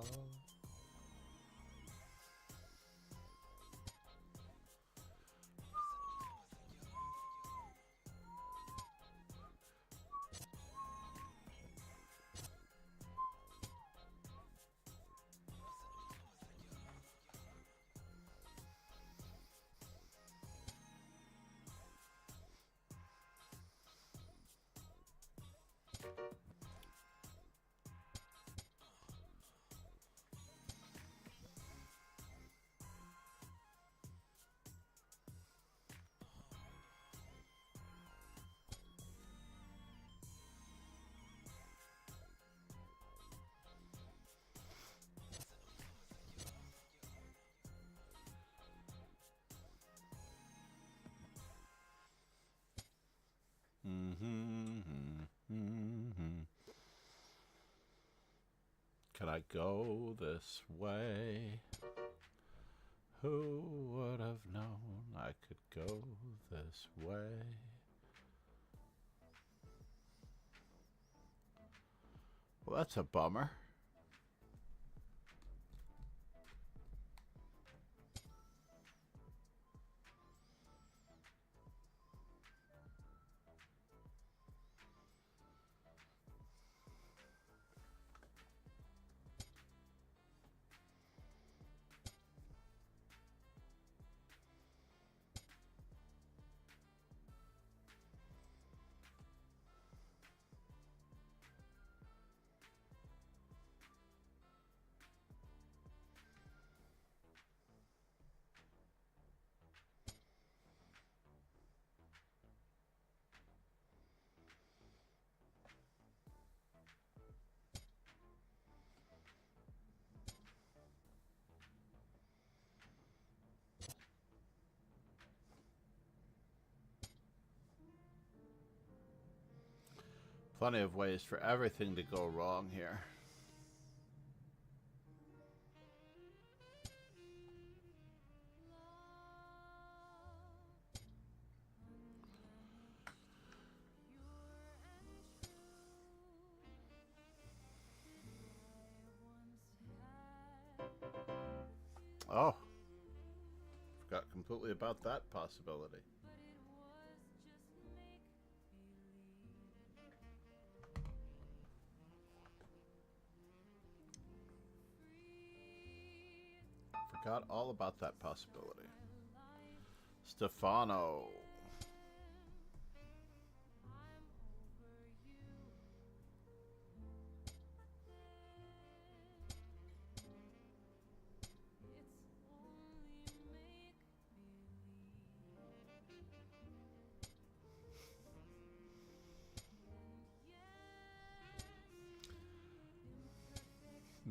Can I go this way? Who would have known I could go this way? Well, that's a bummer. Plenty of ways for everything to go wrong here. Oh, forgot completely about that possibility. Forgot all about that possibility. Stefano.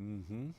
Mm-hmm.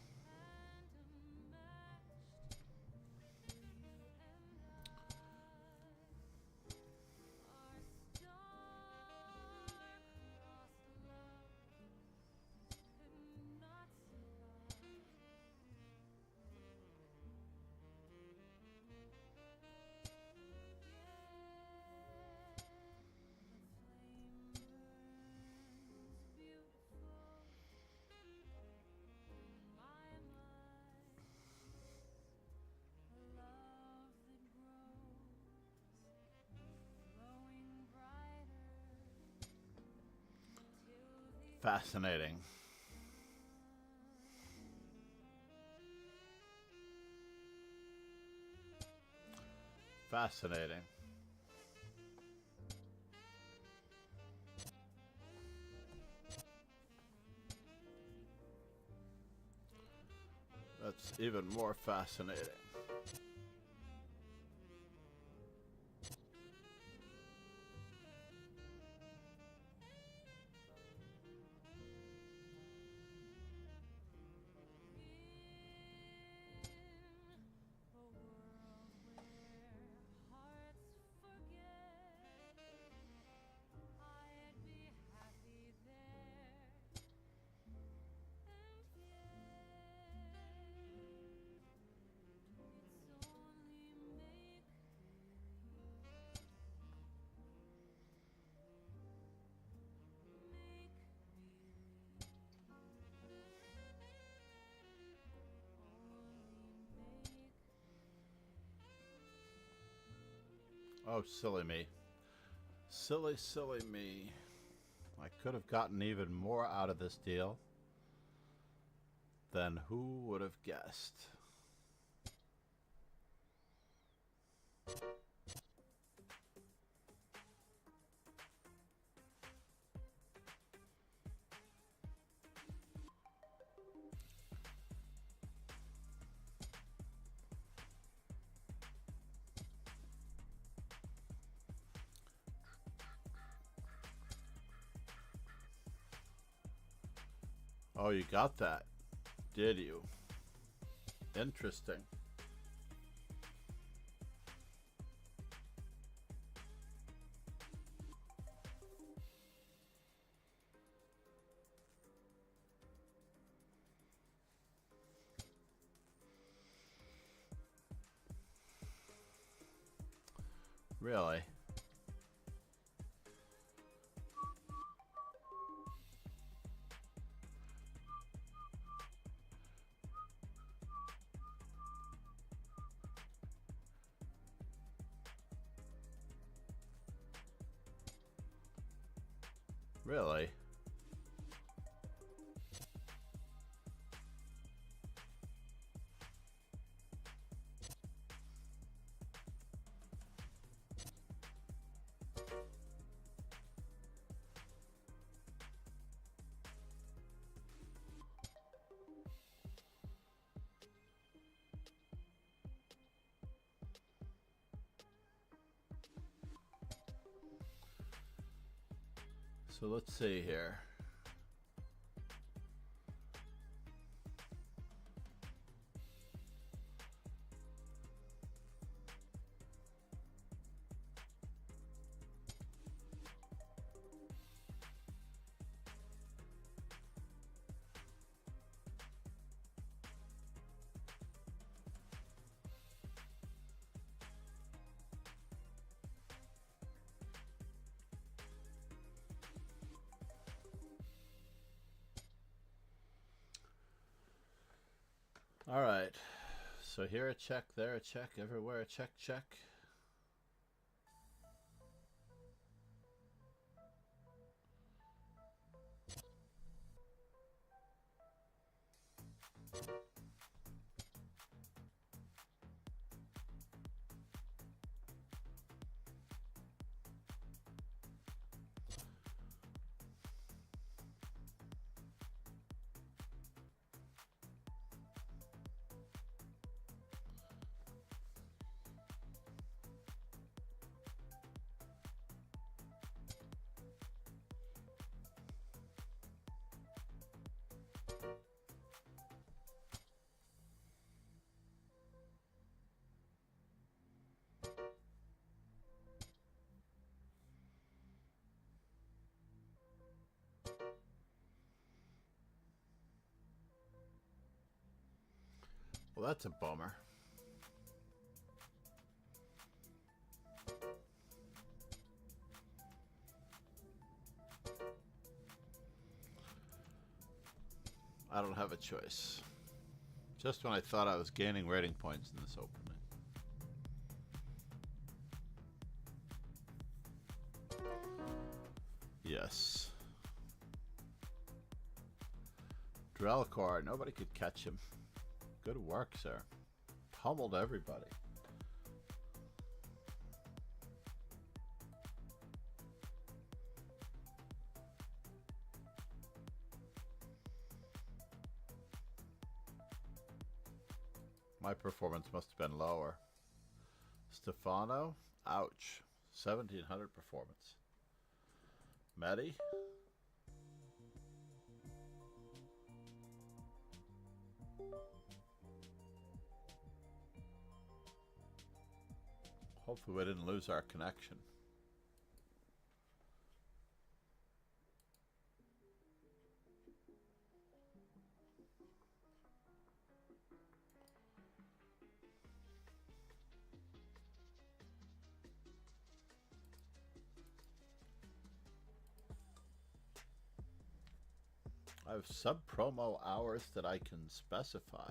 Fascinating. Fascinating. That's even more fascinating. Oh, silly me. Silly, silly me. I could have gotten even more out of this deal than who would have guessed. Oh, you got that, did you? Interesting. Really? Really? So let's see here. All right. So here a check, there a check, everywhere a check, check. Well, that's a bummer. I don't have a choice. Just when I thought I was gaining rating points in this opening. Yes. Drelkor, nobody could catch him. Good work, sir. Pummeled everybody. My performance must have been lower. Stefano, ouch. 1700 performance. Medi. Hopefully we didn't lose our connection. I have sub-promo hours that I can specify.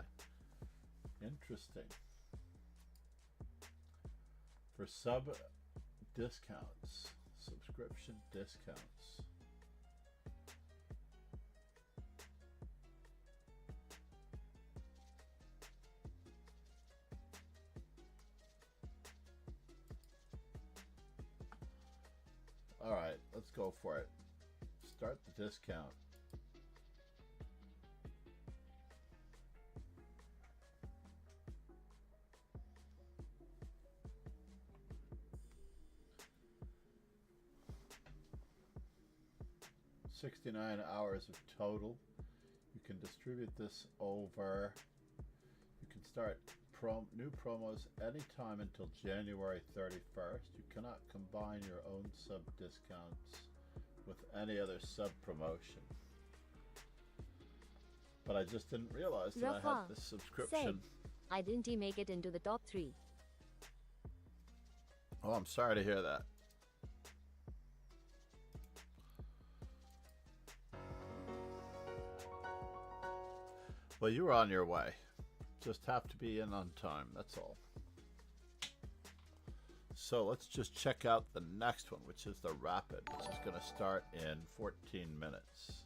Interesting. For sub discounts, subscription discounts. All right, let's go for it. Start the discount. $69 hours of total. You can distribute this over. You can start new promos anytime until January 31st. You cannot combine your own sub discounts with any other sub promotion. But I just didn't realize that I had this subscription. Said, I didn't make it into the top 3. Oh, I'm sorry to hear that. Well, you were on your way. Just have to be in on time, that's all. So let's just check out the next one, which is the Rapid, which is going to start in 14 minutes.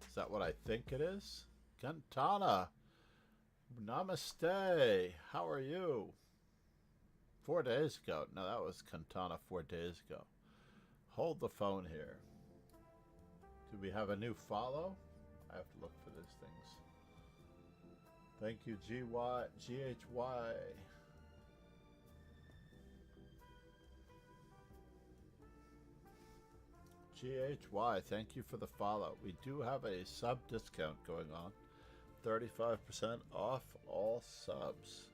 Is that what I think it is? Cantana, namaste. How are you? 4 days ago. No, that was Cantana 4 days ago. Hold the phone here. Do we have a new follow? I have to look for these things. Thank you, GHY. GHY, thank you for the follow. We do have a sub discount going on. 35% off all subs.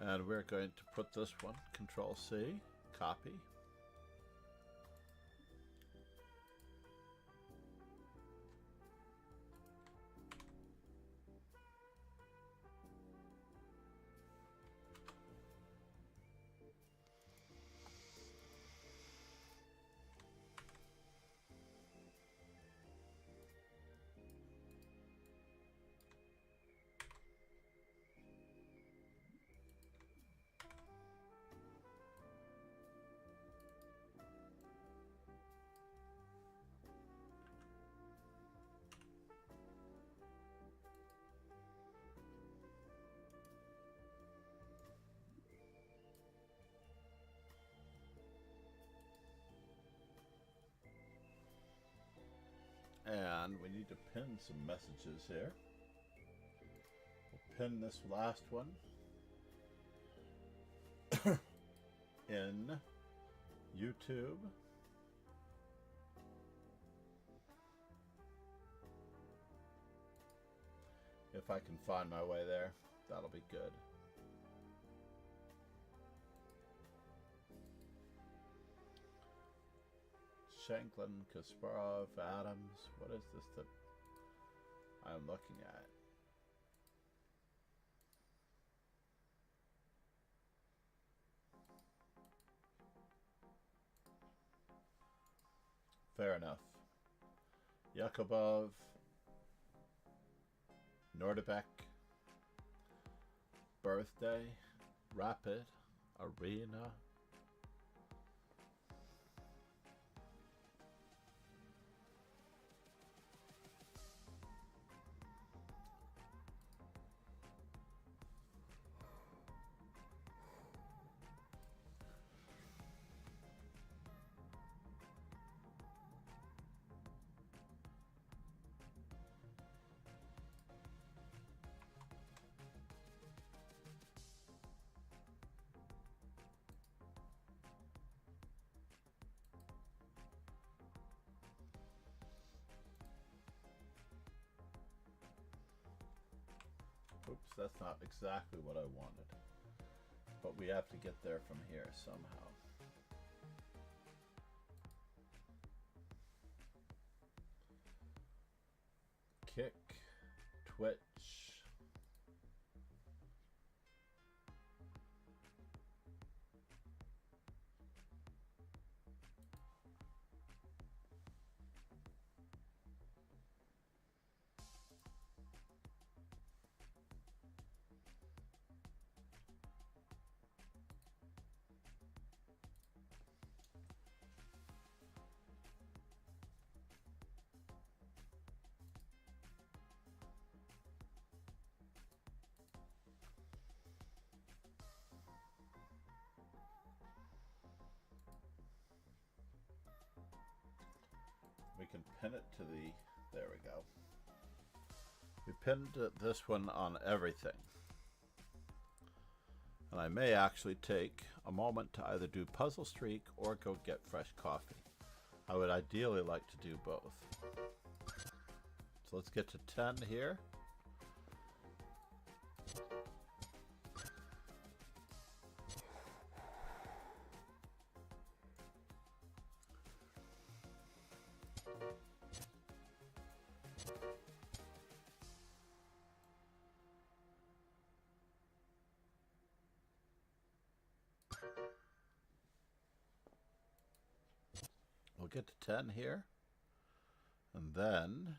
And we're going to put this one, Control C, copy. And we need to pin some messages here. We'll pin this last one in YouTube. If I can find my way there, that'll be good. Shanklin, Kasparov, Adams. What is this that I'm looking at? Fair enough. Yakubboev, Nordebek, Birthday, Rapid, Arena. Oops, that's not exactly what I wanted. But we have to get there from here somehow. Kick, twitch. We can pin it to the, there we go. We pinned this one on everything. And I may actually take a moment to either do Puzzle Streak or go get fresh coffee. I would ideally like to do both. So let's get to 10 here. We'll get to 10 here, and then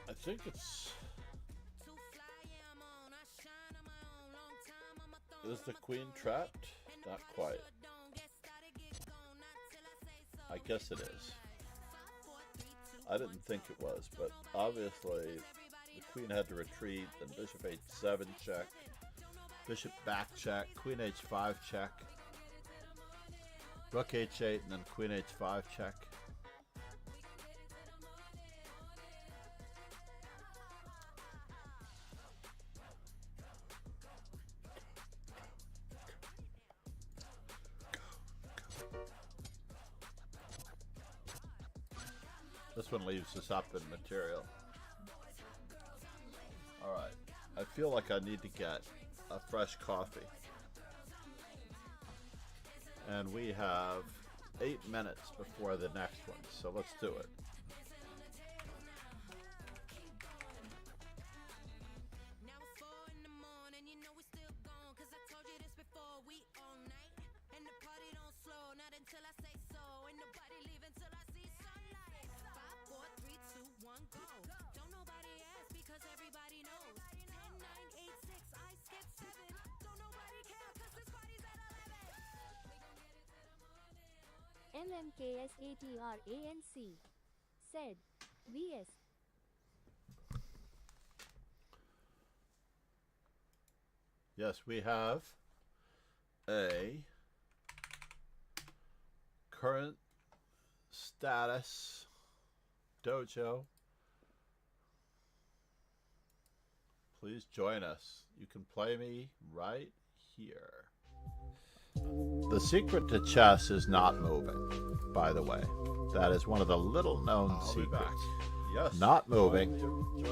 I think it's, is the queen trapped? Not quite. I guess it is. I didn't think it was, but obviously the queen had to retreat, then bishop h7 check, bishop back check, queen h5 check, rook h8, and then queen h5 check. This one leaves us up in material. Alright, I feel like I need to get a fresh coffee. And we have 8 minutes before the next one, so let's do it. MMKSATRANC said, VS. Yes, we have a current status dojo, please join us. You can play me right here. The secret to chess is not moving, by the way. That is one of the little known secrets. Yes. Not moving,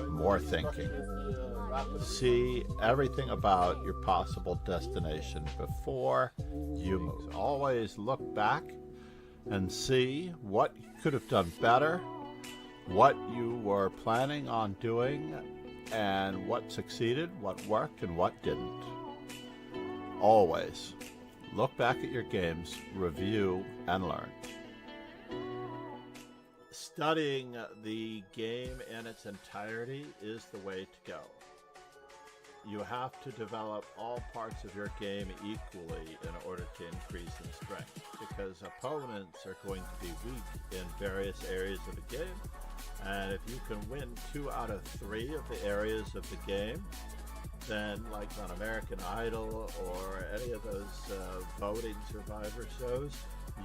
more thinking. See everything about your possible destination before you move. Always look back and see what you could have done better, what you were planning on doing, and what succeeded, what worked, and what didn't. Always look back at your games, review, and learn. Studying the game in its entirety is the way to go. You have to develop all parts of your game equally in order to increase in strength, because opponents are going to be weak in various areas of the game, and if you can win 2 out of 3 of the areas of the game, then like on American Idol or any of those voting survivor shows,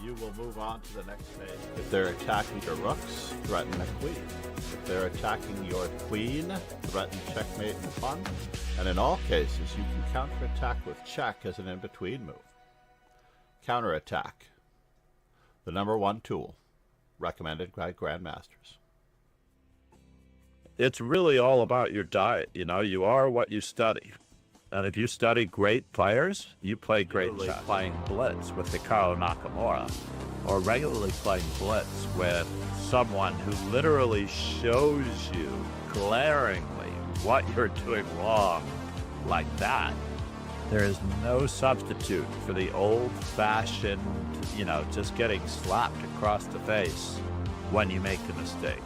you will move on to the next phase. If they're attacking your rooks, threaten a queen. If they're attacking your queen, threaten checkmate and pawn. And in all cases, you can counterattack with check as an in-between move. Counterattack, the #1 tool, recommended by grandmasters. It's really all about your diet. You know, you are what you study. And if you study great players, you play great chess. Playing blitz with Hikaru Nakamura, or regularly playing blitz with someone who literally shows you glaringly what you're doing wrong, like that. There is no substitute for the old-fashioned, just getting slapped across the face when you make a mistake.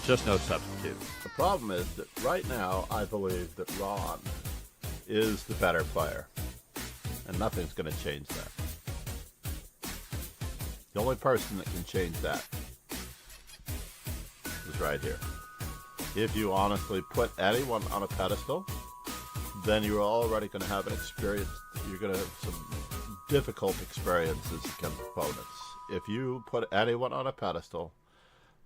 Just no substitute. The problem is that right now, I believe that Ron is the better player, and nothing's going to change that. The only person that can change that is right here. If you honestly put anyone on a pedestal, then you're already going to have an experience. You're going to have some difficult experiences against opponents. If you put anyone on a pedestal,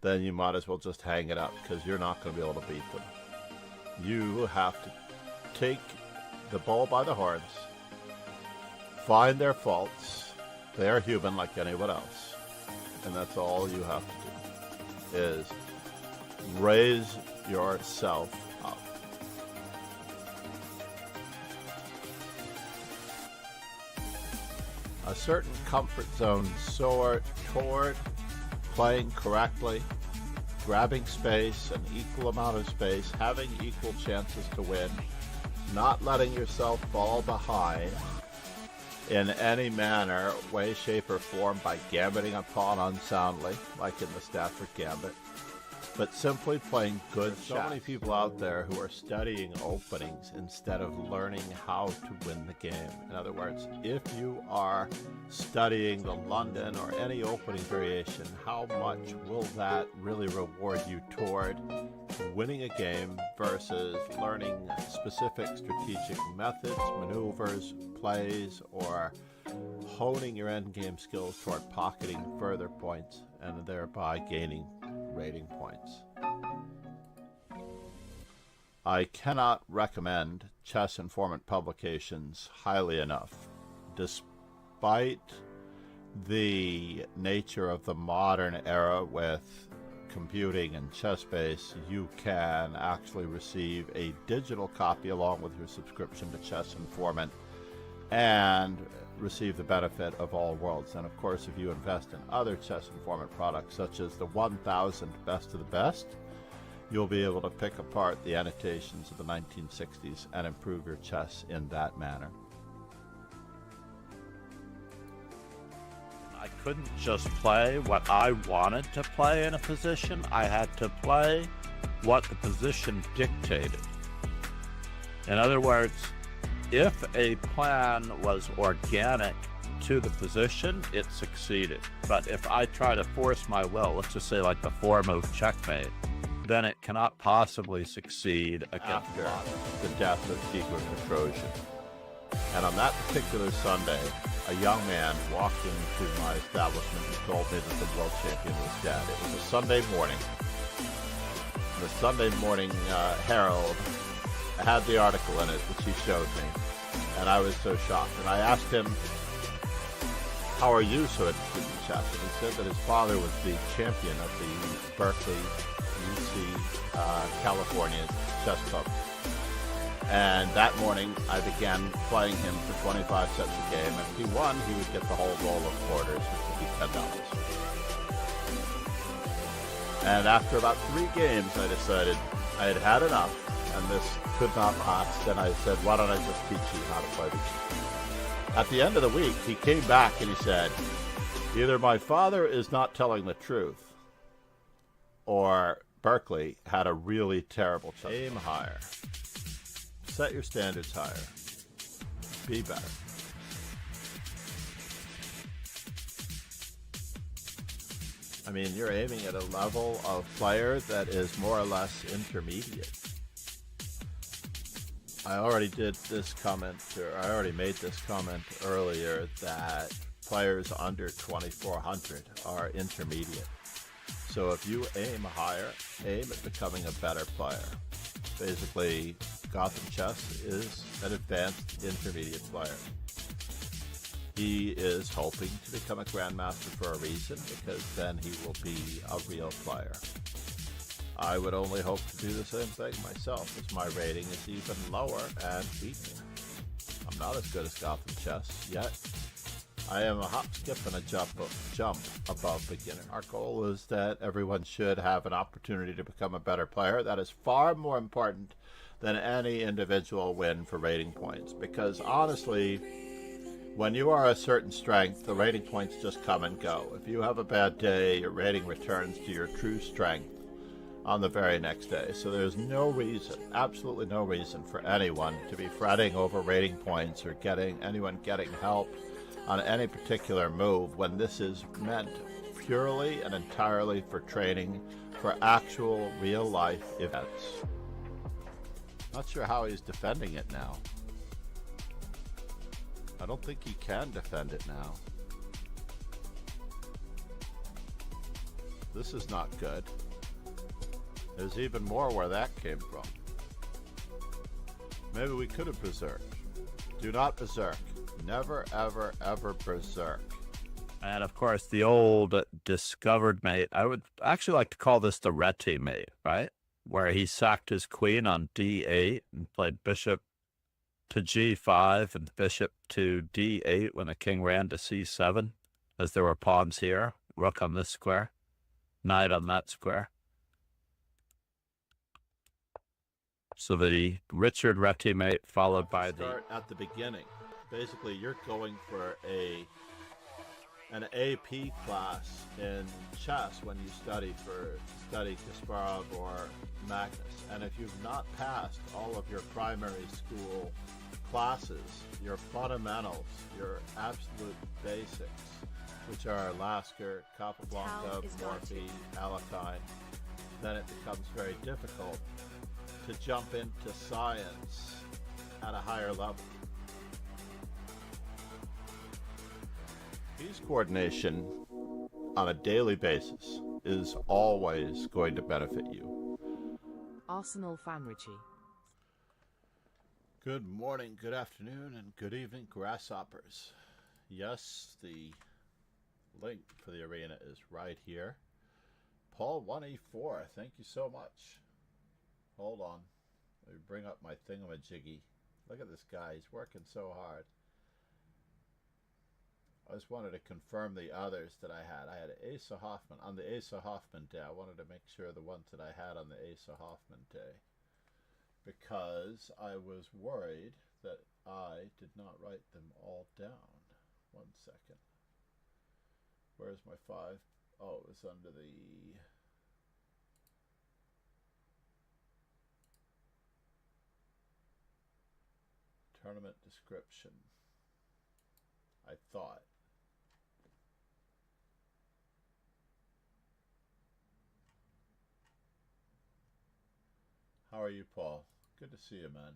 then you might as well just hang it up, because you're not going to be able to beat them. You have to take the bull by the horns, find their faults. They are human like anyone else. And that's all you have to do, is raise yourself up. A certain comfort zone soar toward playing correctly, grabbing space, an equal amount of space, having equal chances to win, not letting yourself fall behind in any manner, way, shape, or form by gambiting a pawn unsoundly, like in the Stafford Gambit, but simply playing good chess. There's so many people out there who are studying openings instead of learning how to win the game. In other words, if you are studying the London or any opening variation, how much will that really reward you toward winning a game versus learning specific strategic methods, maneuvers, plays, or honing your endgame skills toward pocketing further points and thereby gaining rating points. I cannot recommend Chess Informant publications highly enough. Despite the nature of the modern era with computing and ChessBase, you can actually receive a digital copy along with your subscription to Chess Informant and receive the benefit of all worlds. And of course, if you invest in other Chess Informant products, such as the 1000 Best of the Best, you'll be able to pick apart the annotations of the 1960s and improve your chess in that manner. I couldn't just play what I wanted to play in a position. I had to play what the position dictated. In other words, if a plan was organic to the position, it succeeded. But if I try to force my will, let's just say like the 4-move checkmate, then it cannot possibly succeed against after the death of Tigran the Trojan. And on that particular Sunday, a young man walked into my establishment and told me that the world champion was dead. It was a Sunday morning. The Sunday morning Herald had the article in it that she showed me, and I was so shocked. And I asked him, how are you so interested in chess? And he said that his father was the champion of the Berkeley, UC, California chess club. And that morning, I began playing him for 25 cents a game. And if he won, he would get the whole roll of quarters, which would be $10. And after about 3 games, I decided I had had enough, and this could not last. And I said, why don't I just teach you how to play the game? At the end of the week, he came back and he said, either my father is not telling the truth, or Berkeley had a really terrible chess. Aim higher. Set your standards higher. Be better. I mean, you're aiming at a level of player that is more or less intermediate. I already did this comment, or I already made this comment earlier, that players under 2400 are intermediate. So if you aim higher, aim at becoming a better player. Basically, Gotham Chess is an advanced intermediate player. He is hoping to become a grandmaster for a reason, because then he will be a real player. I would only hope to do the same thing myself, as my rating is even lower and weaker. I'm not as good as Gotham Chess yet. I am a hop, skip, and a jump above beginner. Our goal is that everyone should have an opportunity to become a better player. That is far more important than any individual win for rating points, because honestly, when you are a certain strength, the rating points just come and go. If you have a bad day, your rating returns to your true strength on the very next day. So there's no reason, absolutely no reason for anyone to be fretting over rating points or anyone getting help on any particular move, when this is meant purely and entirely for training for actual real life events. Not sure how he's defending it now. I don't think he can defend it now. This is not good. There's even more where that came from. Maybe we could have berserked. Do not berserk. Never, ever, ever berserk. And of course, the old discovered mate. I would actually like to call this the Reti mate, right? Where he sacked his queen on d8 and played bishop to g5 and bishop to d8 when the king ran to c7, as there were pawns here, rook on this square, knight on that square. So the Richard Reti mate followed by Start at the beginning. Basically, you're going for an AP class in chess when you study Kasparov or Magnus. And if you've not passed all of your primary school classes, your fundamentals, your absolute basics, which are Lasker, Capablanca, Morphy, Alekhine, then it becomes very difficult to jump into science at a higher level. Piece coordination on a daily basis is always going to benefit you. Arsenal fan Richie. Good morning, good afternoon, and good evening, grasshoppers. Yes, the link for the arena is right here. Paul 1E4, thank you so much. Hold on. Let me bring up my thingamajiggy. Look at this guy, he's working so hard. I just wanted to confirm the others that I had. I had Asa Hoffman. On the Asa Hoffman day, I wanted to make sure the ones that I had on the Asa Hoffman day, because I was worried that I did not write them all down. 1 second. Where's my 5? Oh, it was under the... tournament description, I thought. How are you, Paul? Good to see you, man.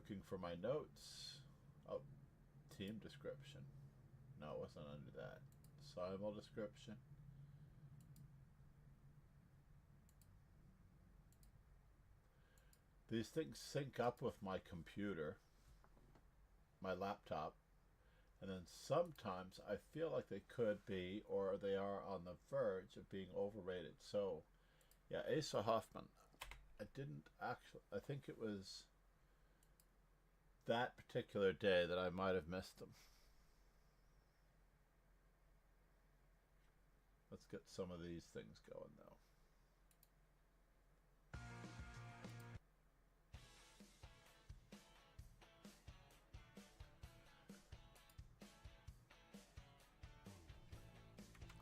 looking for my notes. Oh, team description. No, it wasn't under that. Simul description. These things sync up with my computer, my laptop, and then sometimes I feel like they could be, or they are on the verge of being overrated. So, yeah, Asa Hoffman. I didn't actually, I think it was that particular day that I might have missed them. Let's get some of these things going though.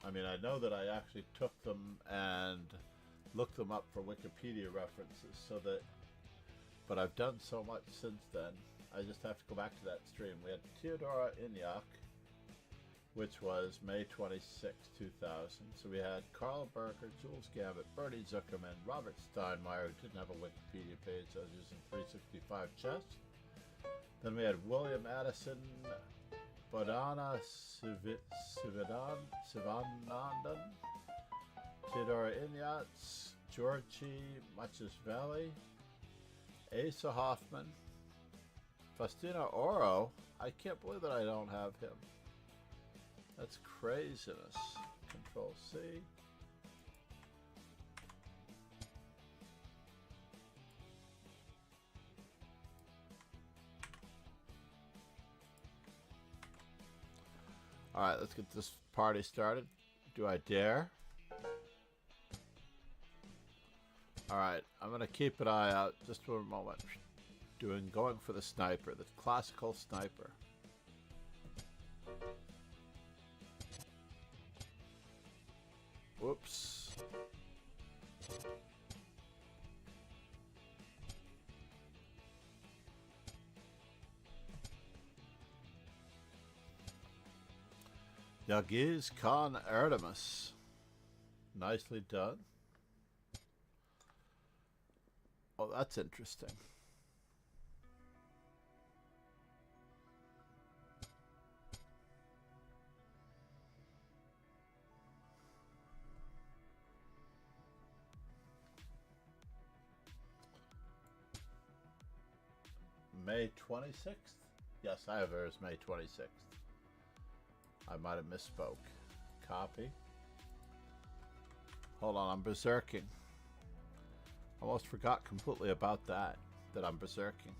I mean, I know that I actually took them and looked them up for Wikipedia references, so that, but I've done so much since then, I just have to go back to that stream. We had Theodora Inyak, which was May 26, 2000. So we had Carl Berger, Jules Gambit, Bernie Zuckerman, Robert Steinmeier, who didn't have a Wikipedia page, I was using 365 Chess. Then we had William Addison, Bodhana Sivanandan, Theodora Inyats, Georgi Machishvili, Asa Hoffman, Faustino Oro. I can't believe that I don't have him. That's craziness. Control C. Alright, let's get this party started. Do I dare? Alright, I'm going to keep an eye out just for a moment. Going for the sniper, the classical sniper. Whoops. Yagiz Khan Artemis. Nicely done. Oh, that's interesting. May 26th? Yes, I have her as May 26th. I might have misspoke. Copy. Hold on, I'm berserking. Almost forgot completely about that I'm berserking.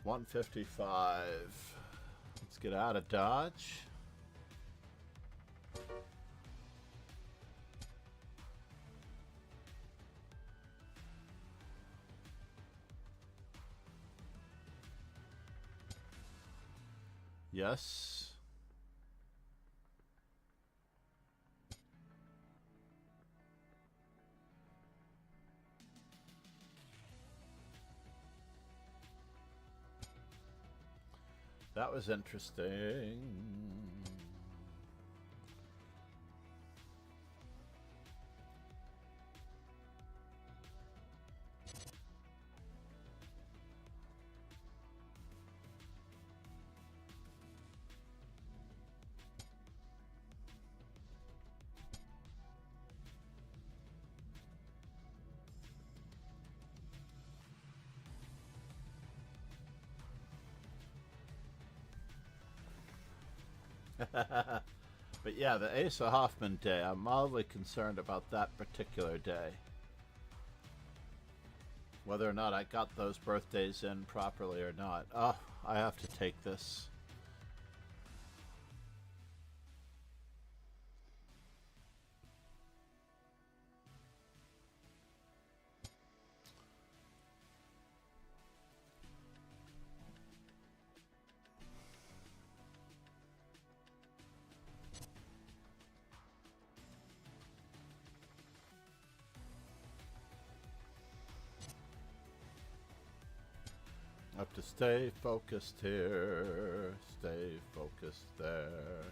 $155. Let's get out of Dodge. Yes. That was interesting. But yeah, the Asa Hoffman day, I'm mildly concerned about that particular day. Whether or not I got those birthdays in properly or not. Oh, I have to take this. Have to stay focused here, stay focused there.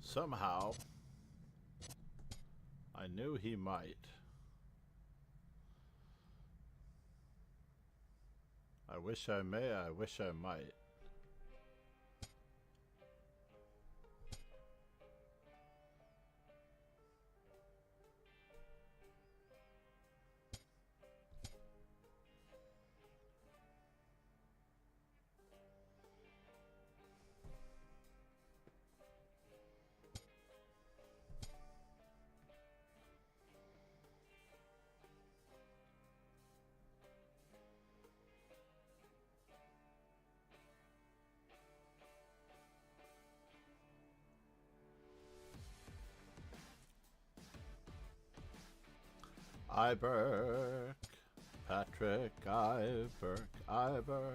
Somehow, I knew he might. I wish I may, I wish I might. Iberk, Patrick, Iberk, Iberk.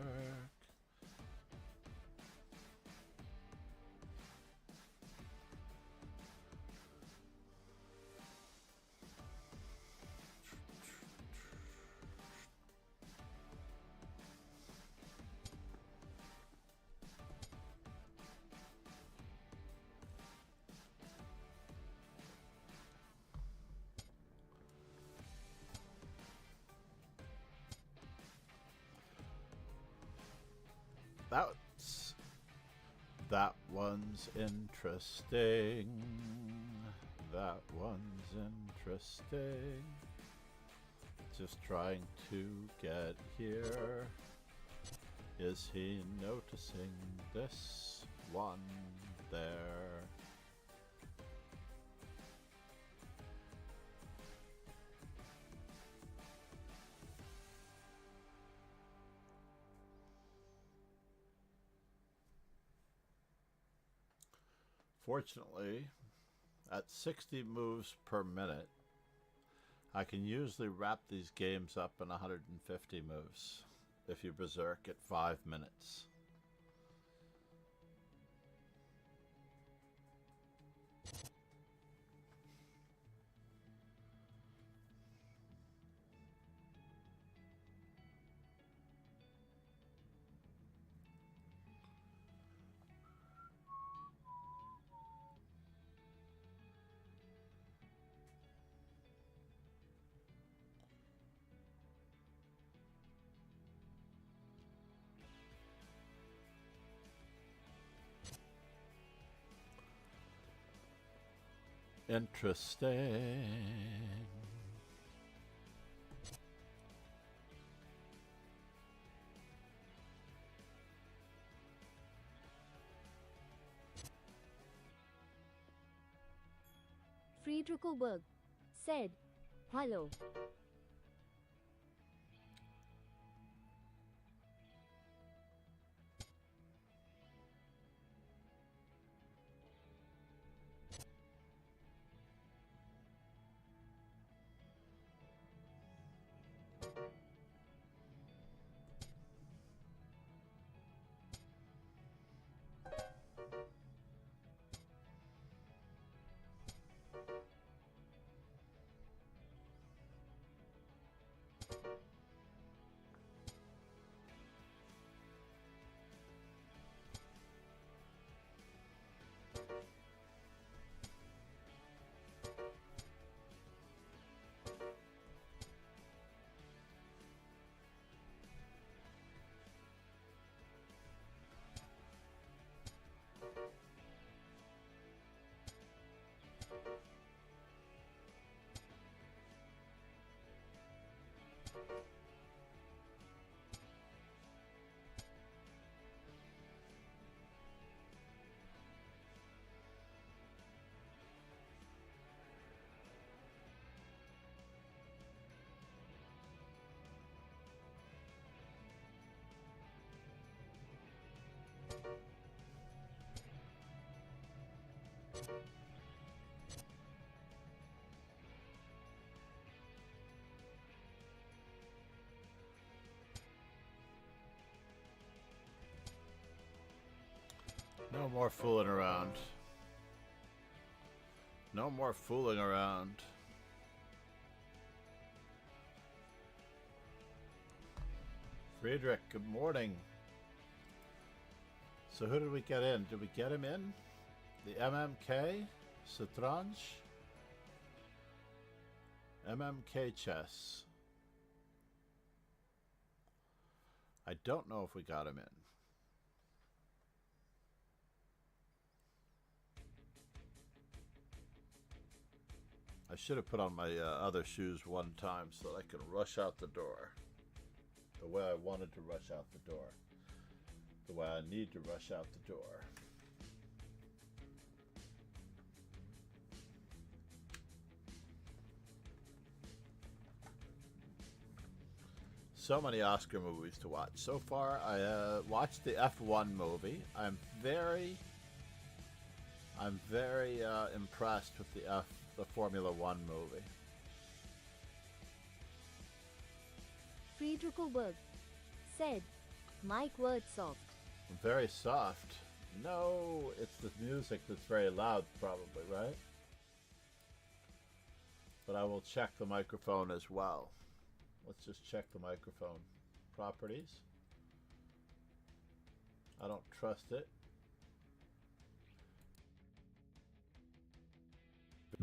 That one's interesting. That one's interesting. Just trying to get here. Is he noticing this one there? Fortunately, at 60 moves per minute, I can usually wrap these games up in 150 moves if you berserk at 5 minutes. Interesting. Yakubboev said, "Hello." No more fooling around. No more fooling around. Friedrich, good morning. So who did we get in? Did we get him in? The MMK? Satranj? MMK chess. I don't know if we got him in. I should have put on my other shoes one time so that I could rush out the door the way I wanted to rush out the door, the way I need to rush out the door. So many Oscar movies to watch. So far, I watched the F1 movie. I'm very impressed with the Formula One movie. Yakubboev said, "Mike word soft." Very soft. No, it's the music that's very loud, probably, right? But I will check the microphone as well. Let's just check the microphone properties. I don't trust it.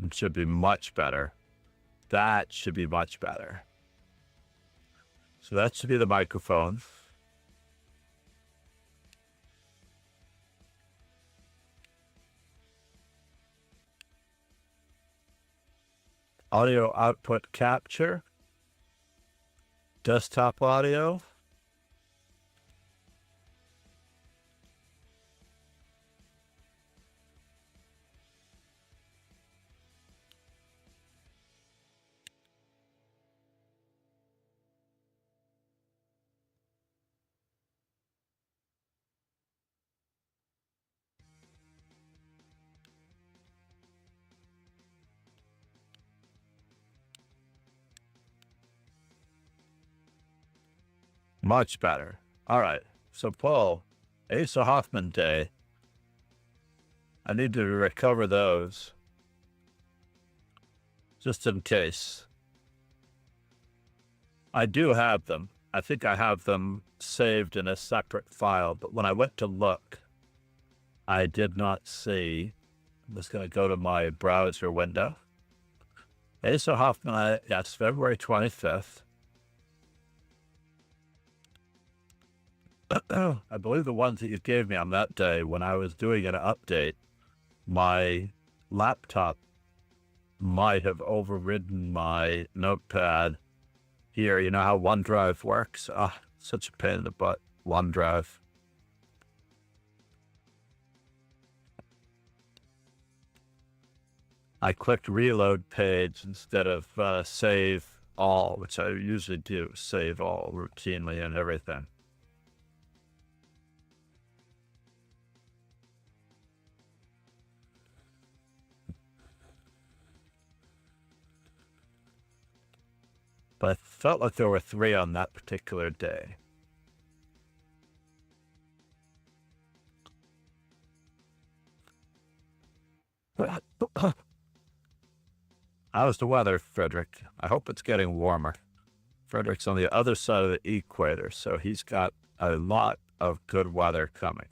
It should be much better. That should be much better. So that should be the microphone. Audio output capture. Desktop audio. Much better. All right. So, Paul, Asa Hoffman Day. I need to recover those just in case. I do have them. I think I have them saved in a separate file, but when I went to look, I did not see. I'm just going to go to my browser window. Asa Hoffman, yes, February 25th. I believe the ones that you gave me on that day when I was doing an update, my laptop might have overridden my notepad here. You know how OneDrive works? Such a pain in the butt, OneDrive. I clicked reload page instead of save all, which I usually do, save all routinely and everything. But I felt like there were 3 on that particular day. How's the weather, Frederick? I hope it's getting warmer. Frederick's on the other side of the equator, so he's got a lot of good weather coming.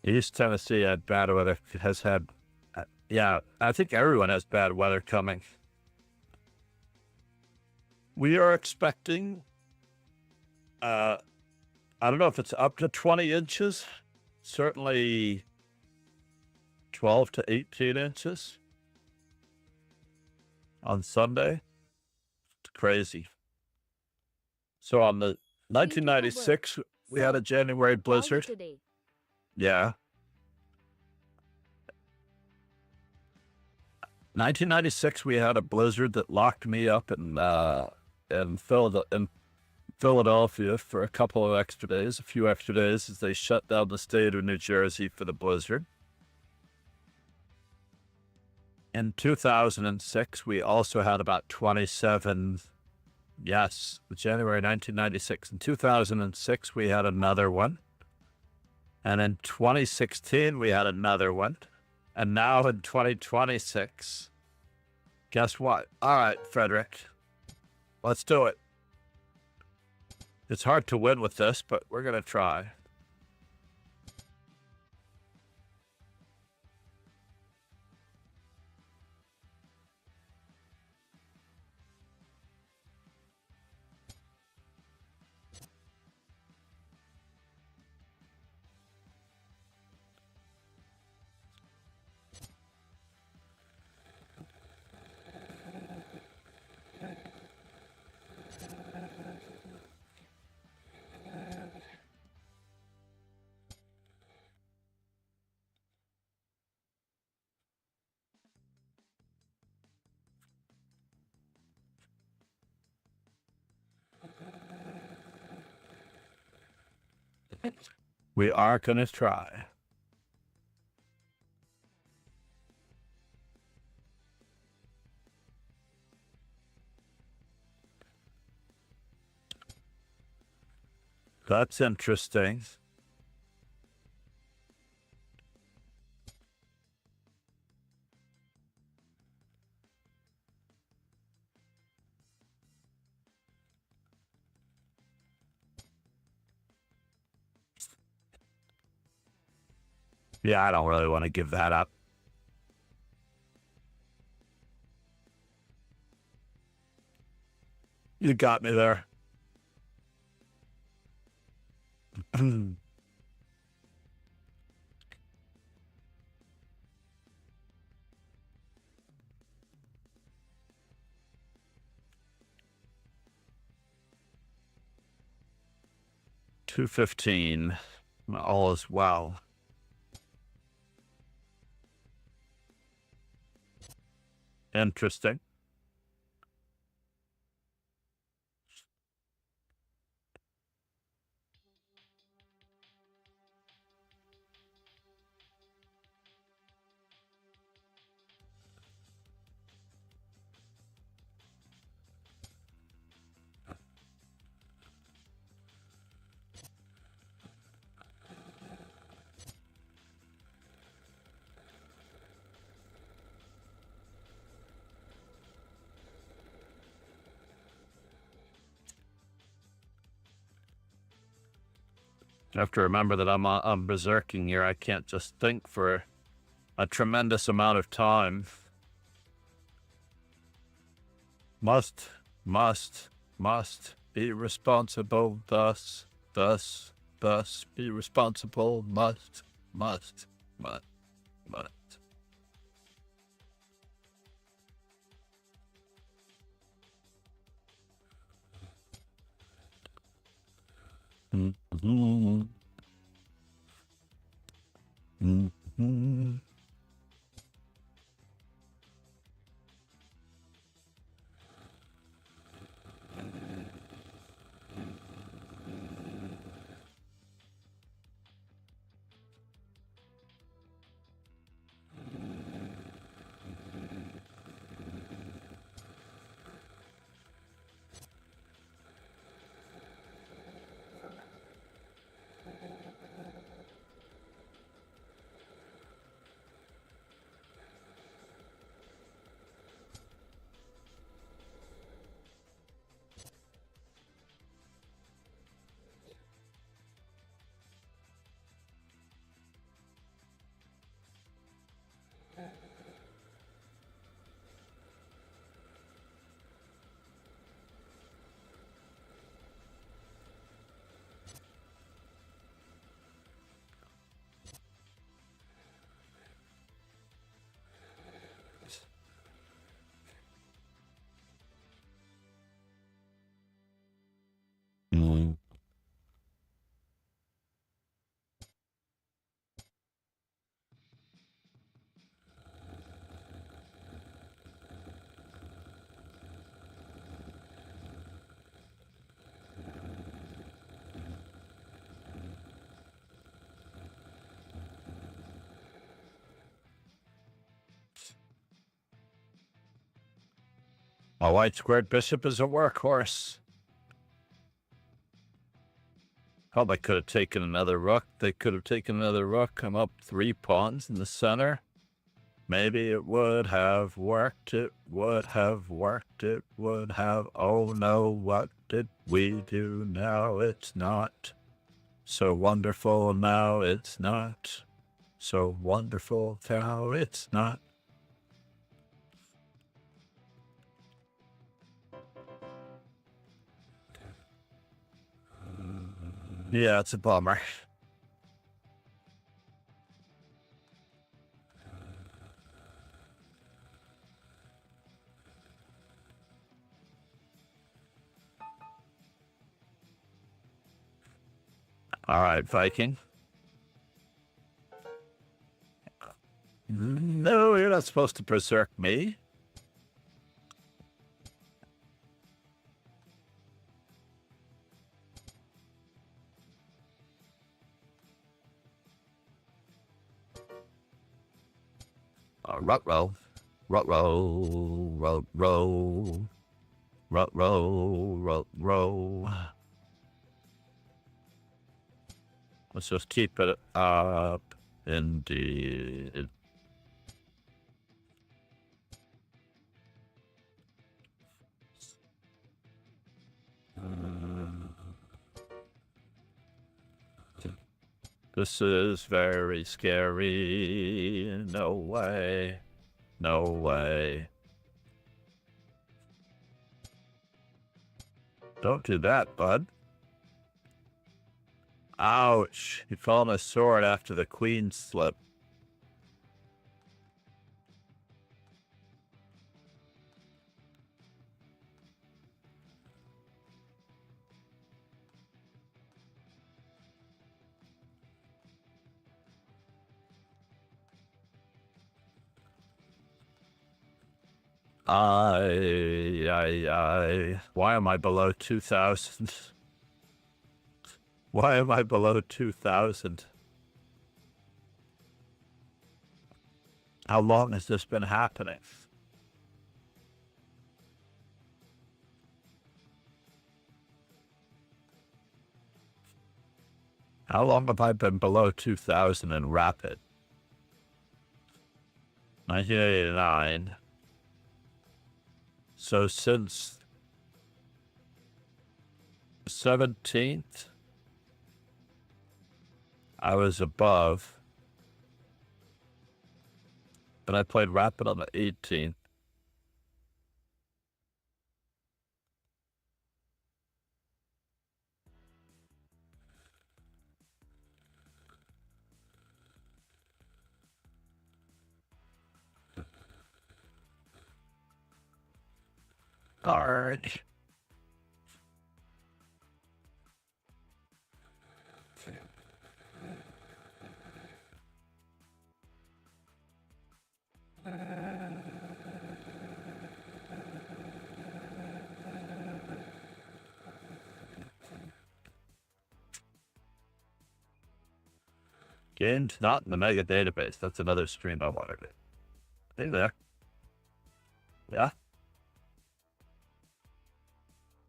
East Tennessee had bad weather, has had, yeah, I think everyone has bad weather coming. We are expecting, I don't know if it's up to 20 inches, certainly 12 to 18 inches on Sunday. It's crazy. So on the 1996, we had a January blizzard. Today. Yeah. 1996, we had a blizzard that locked me up in Philadelphia for a couple of extra days, a few extra days, as they shut down the state of New Jersey for the blizzard. In 2006, we also had about 27, yes, January 1996. In 2006, we had another one. And in 2016, we had another one. And now in 2026, guess what? All right, Frederick, let's do it. It's hard to win with this, but we're going to try. We are going to try. That's interesting. Yeah, I don't really want to give that up. You got me there. $2.15. All is well. Interesting. I have to remember that I'm berserking here. I can't just think for a tremendous amount of time. Must be responsible. Thus be responsible. Must. Mm-hmm. Mm-hmm. A white squared bishop is a workhorse. Oh, they could have taken another rook. They could have taken another rook. I'm up 3 pawns in the center. Maybe it would have worked. It would have worked. It would have. Oh no, what did we do now? It's not so wonderful now. It's not so wonderful now. It's not. Yeah, it's a bummer. All right, Viking. No, you're not supposed to berserk me. Rut-row. Rut-row. Rut-row. Rut-row. Rut-row. Let's just keep it up. Indeed. This is very scary. No way. No way. Don't do that, bud. Ouch. He fell on his sword after the queen slipped. Why am I below 2,000? Why am I below 2,000? How long has this been happening? How long have I been below 2,000 in rapid? 1989. So since 17th, I was above. But I played rapid on the 18th. Alright. Games not in the mega database. That's another stream I wanted to. Hey there. Yeah?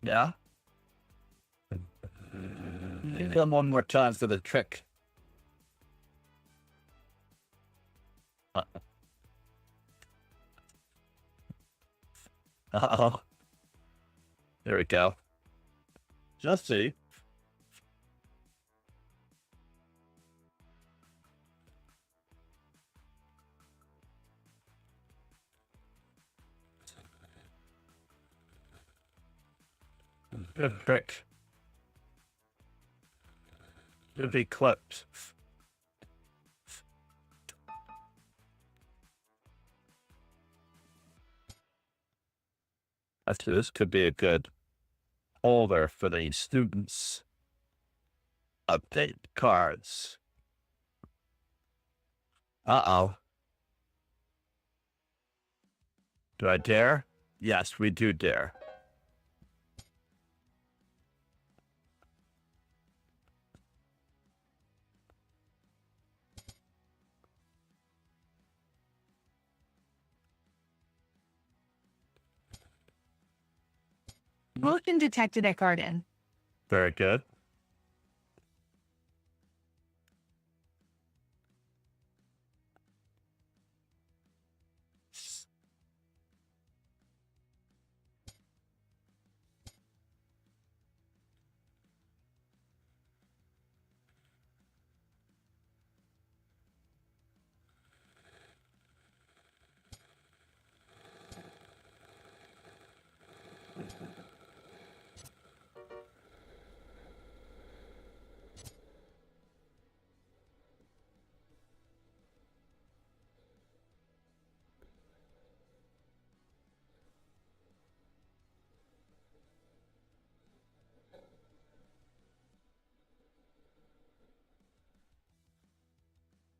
Yeah? Come one more time for the trick. Uh-oh. There we go. Just see. Good trick. Should be clipped. Actually, this could be a good holder for the students. Update cards. Uh-oh. Do I dare? Yes, we do dare. Motion detected at garden. Very good.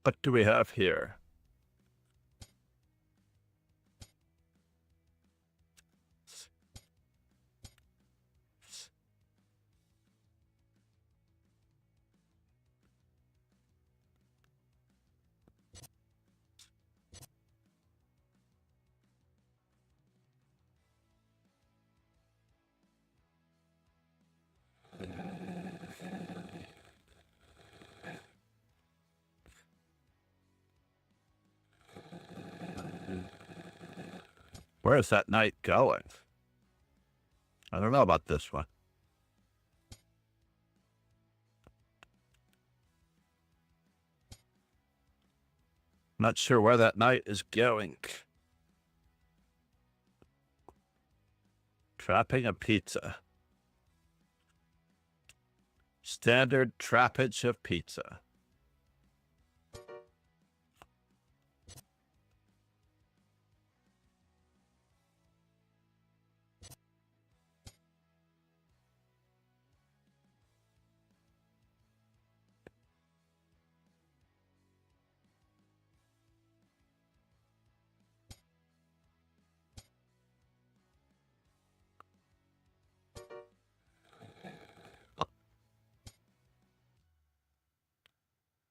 What do we have here? Where is that knight going? I don't know about this one. Not sure where that knight is going. Trapping a pizza. Standard trappage of pizza.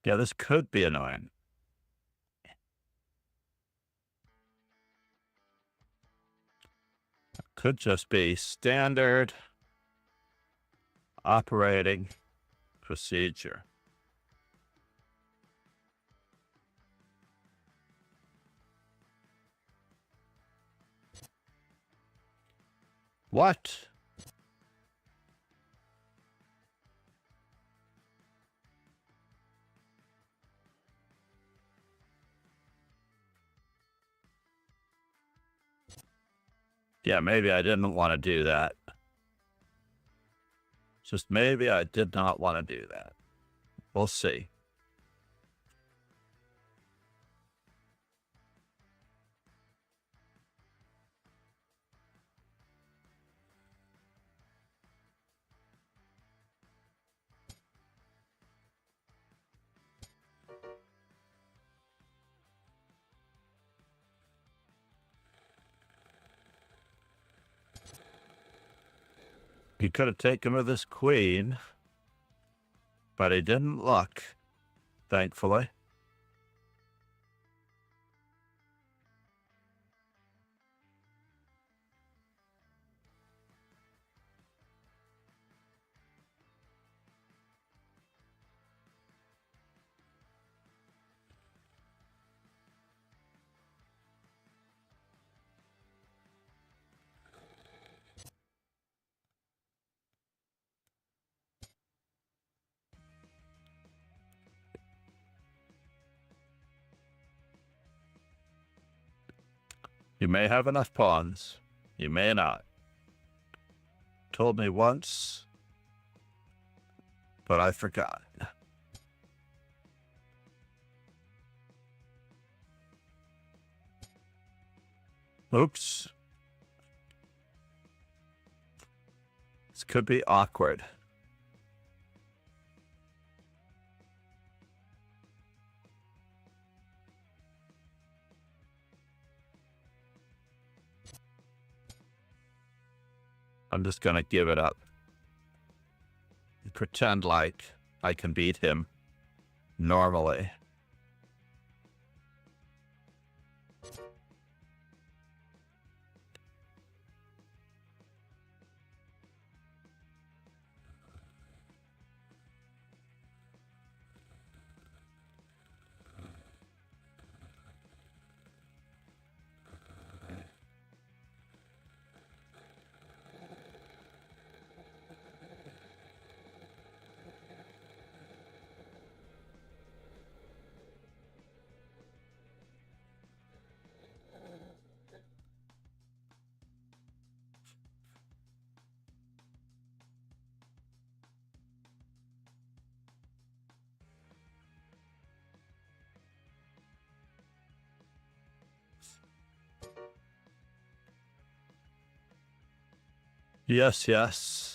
Yeah, this could be annoying. Could just be standard operating procedure. What? Yeah, maybe I didn't want to do that. Just maybe I did not want to do that. We'll see. He could have taken with his queen, but he didn't look, thankfully. You may have enough pawns. You may not. Told me once, but I forgot. Oops. This could be awkward. I'm just going to give it up. Pretend like I can beat him normally. Yes, yes.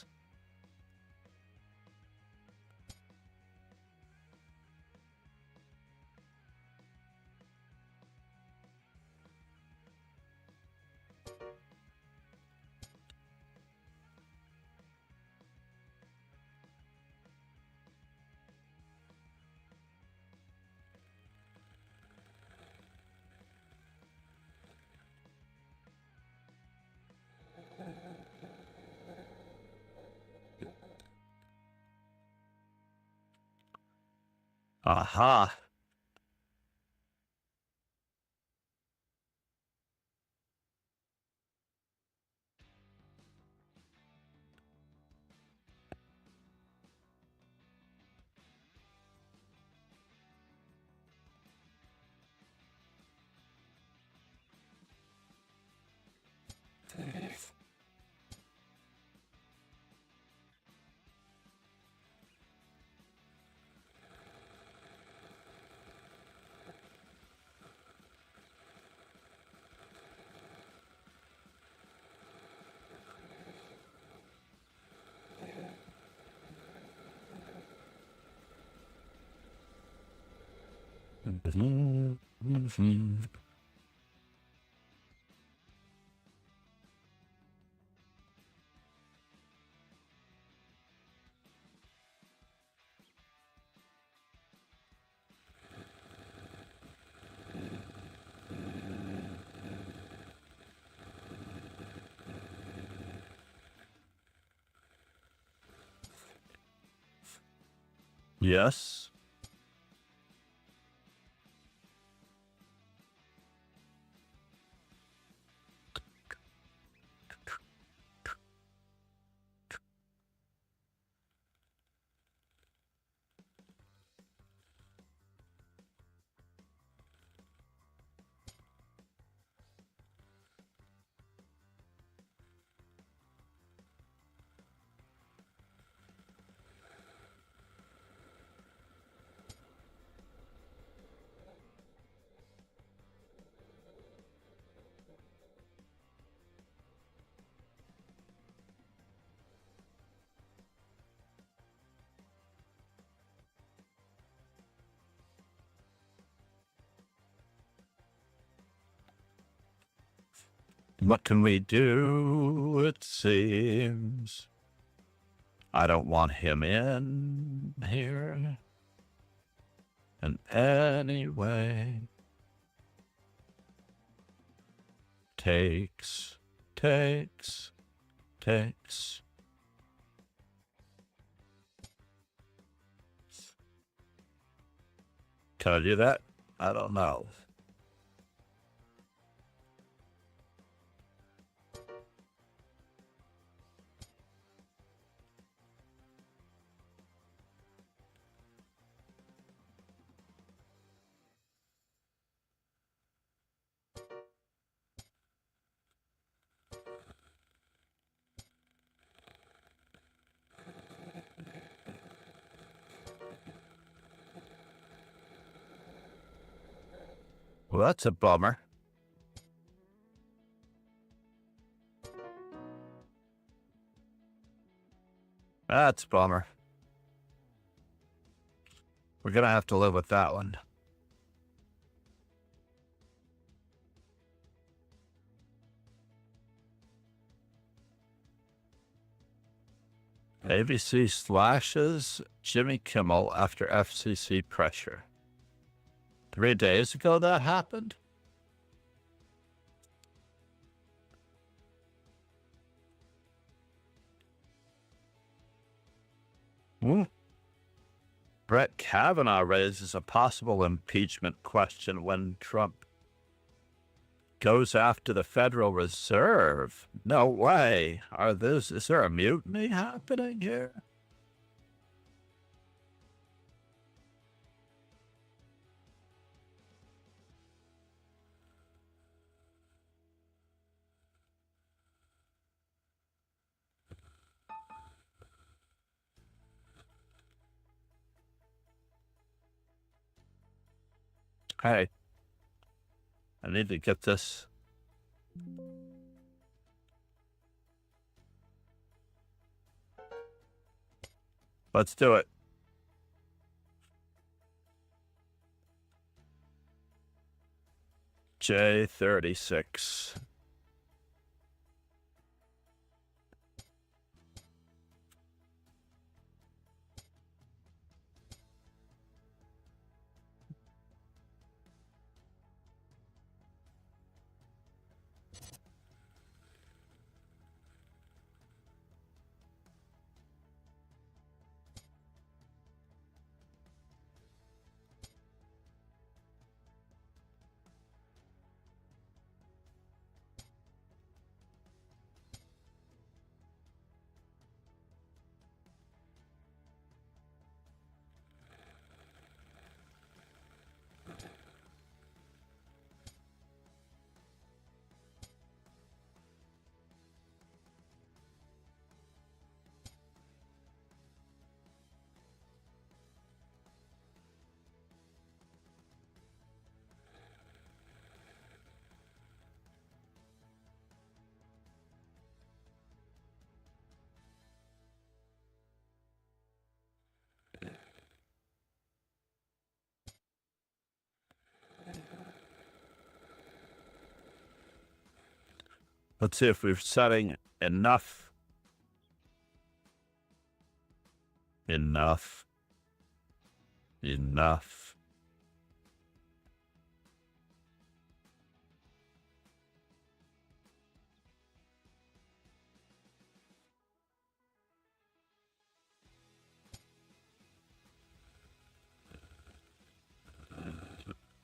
Aha. Yes. What can we do? It seems I don't want him in here in any way. Takes. Can I do that? I don't know. Well, that's a bummer. That's a bummer. We're gonna have to live with that one. ABC slashes Jimmy Kimmel after FCC pressure. 3 days ago that happened? Brett Kavanaugh raises a possible impeachment question when Trump goes after the Federal Reserve. No way. Is there a mutiny happening here? Hey, I need to get this. Let's do it. J36. Let's see if we're setting enough. Enough.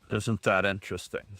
Isn't that interesting?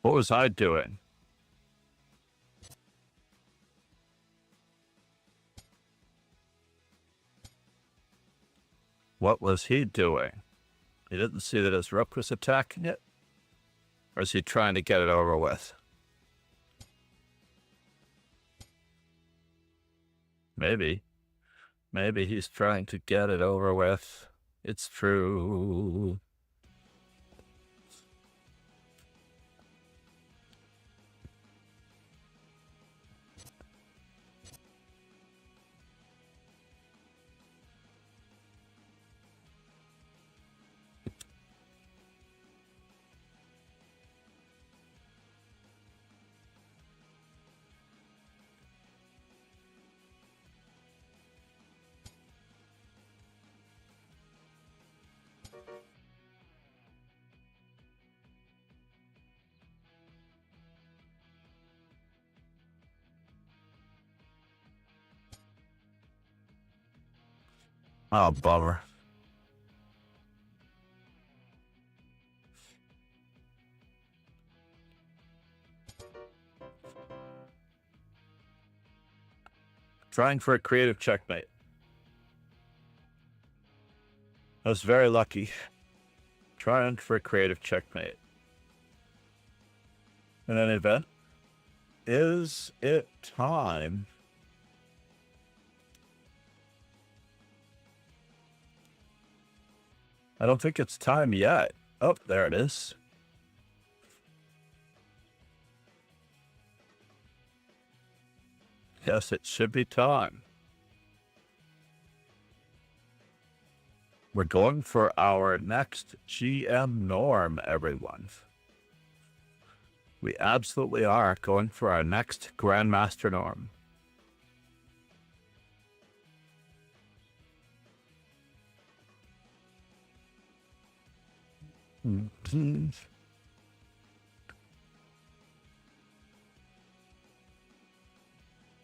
What was I doing? What was he doing? He didn't see that his rook was attacking it? Or is he trying to get it over with? Maybe. Maybe he's trying to get it over with. It's true. Oh, bummer. Trying for a creative checkmate. I was very lucky. Trying for a creative checkmate. In any event, is it time? I don't think it's time yet. Oh, there it is. Yes, it should be time. We're going for our next GM norm, everyone. We absolutely are going for our next Grandmaster norm.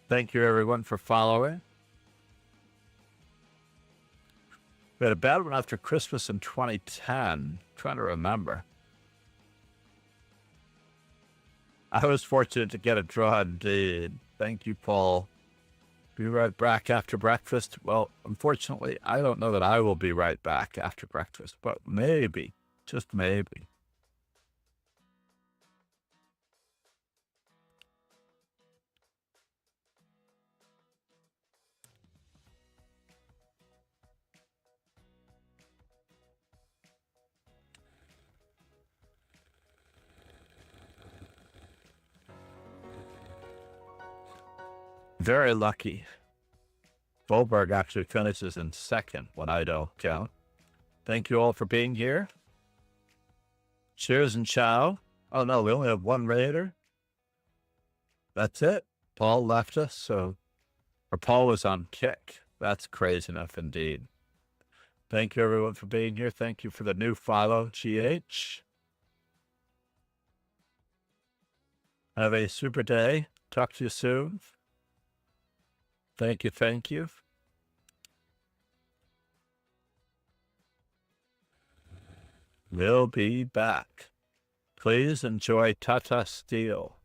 Thank you, everyone, for following. We had a bad one after Christmas in 2010. I'm trying to remember. I was fortunate to get a draw indeed. Thank you, Paul. Be right back after breakfast. Well, unfortunately, I don't know that I will be right back after breakfast, but maybe, just maybe. Very lucky. Boberg actually finishes in second when I don't count. Thank you all for being here. Cheers and ciao. Oh no, we only have one raider. That's it. Paul left us, or Paul was on kick. That's crazy enough indeed. Thank you everyone for being here. Thank you for the new follow, GH. Have a super day. Talk to you soon. Thank you, thank you. We'll be back. Please enjoy Tata Steel.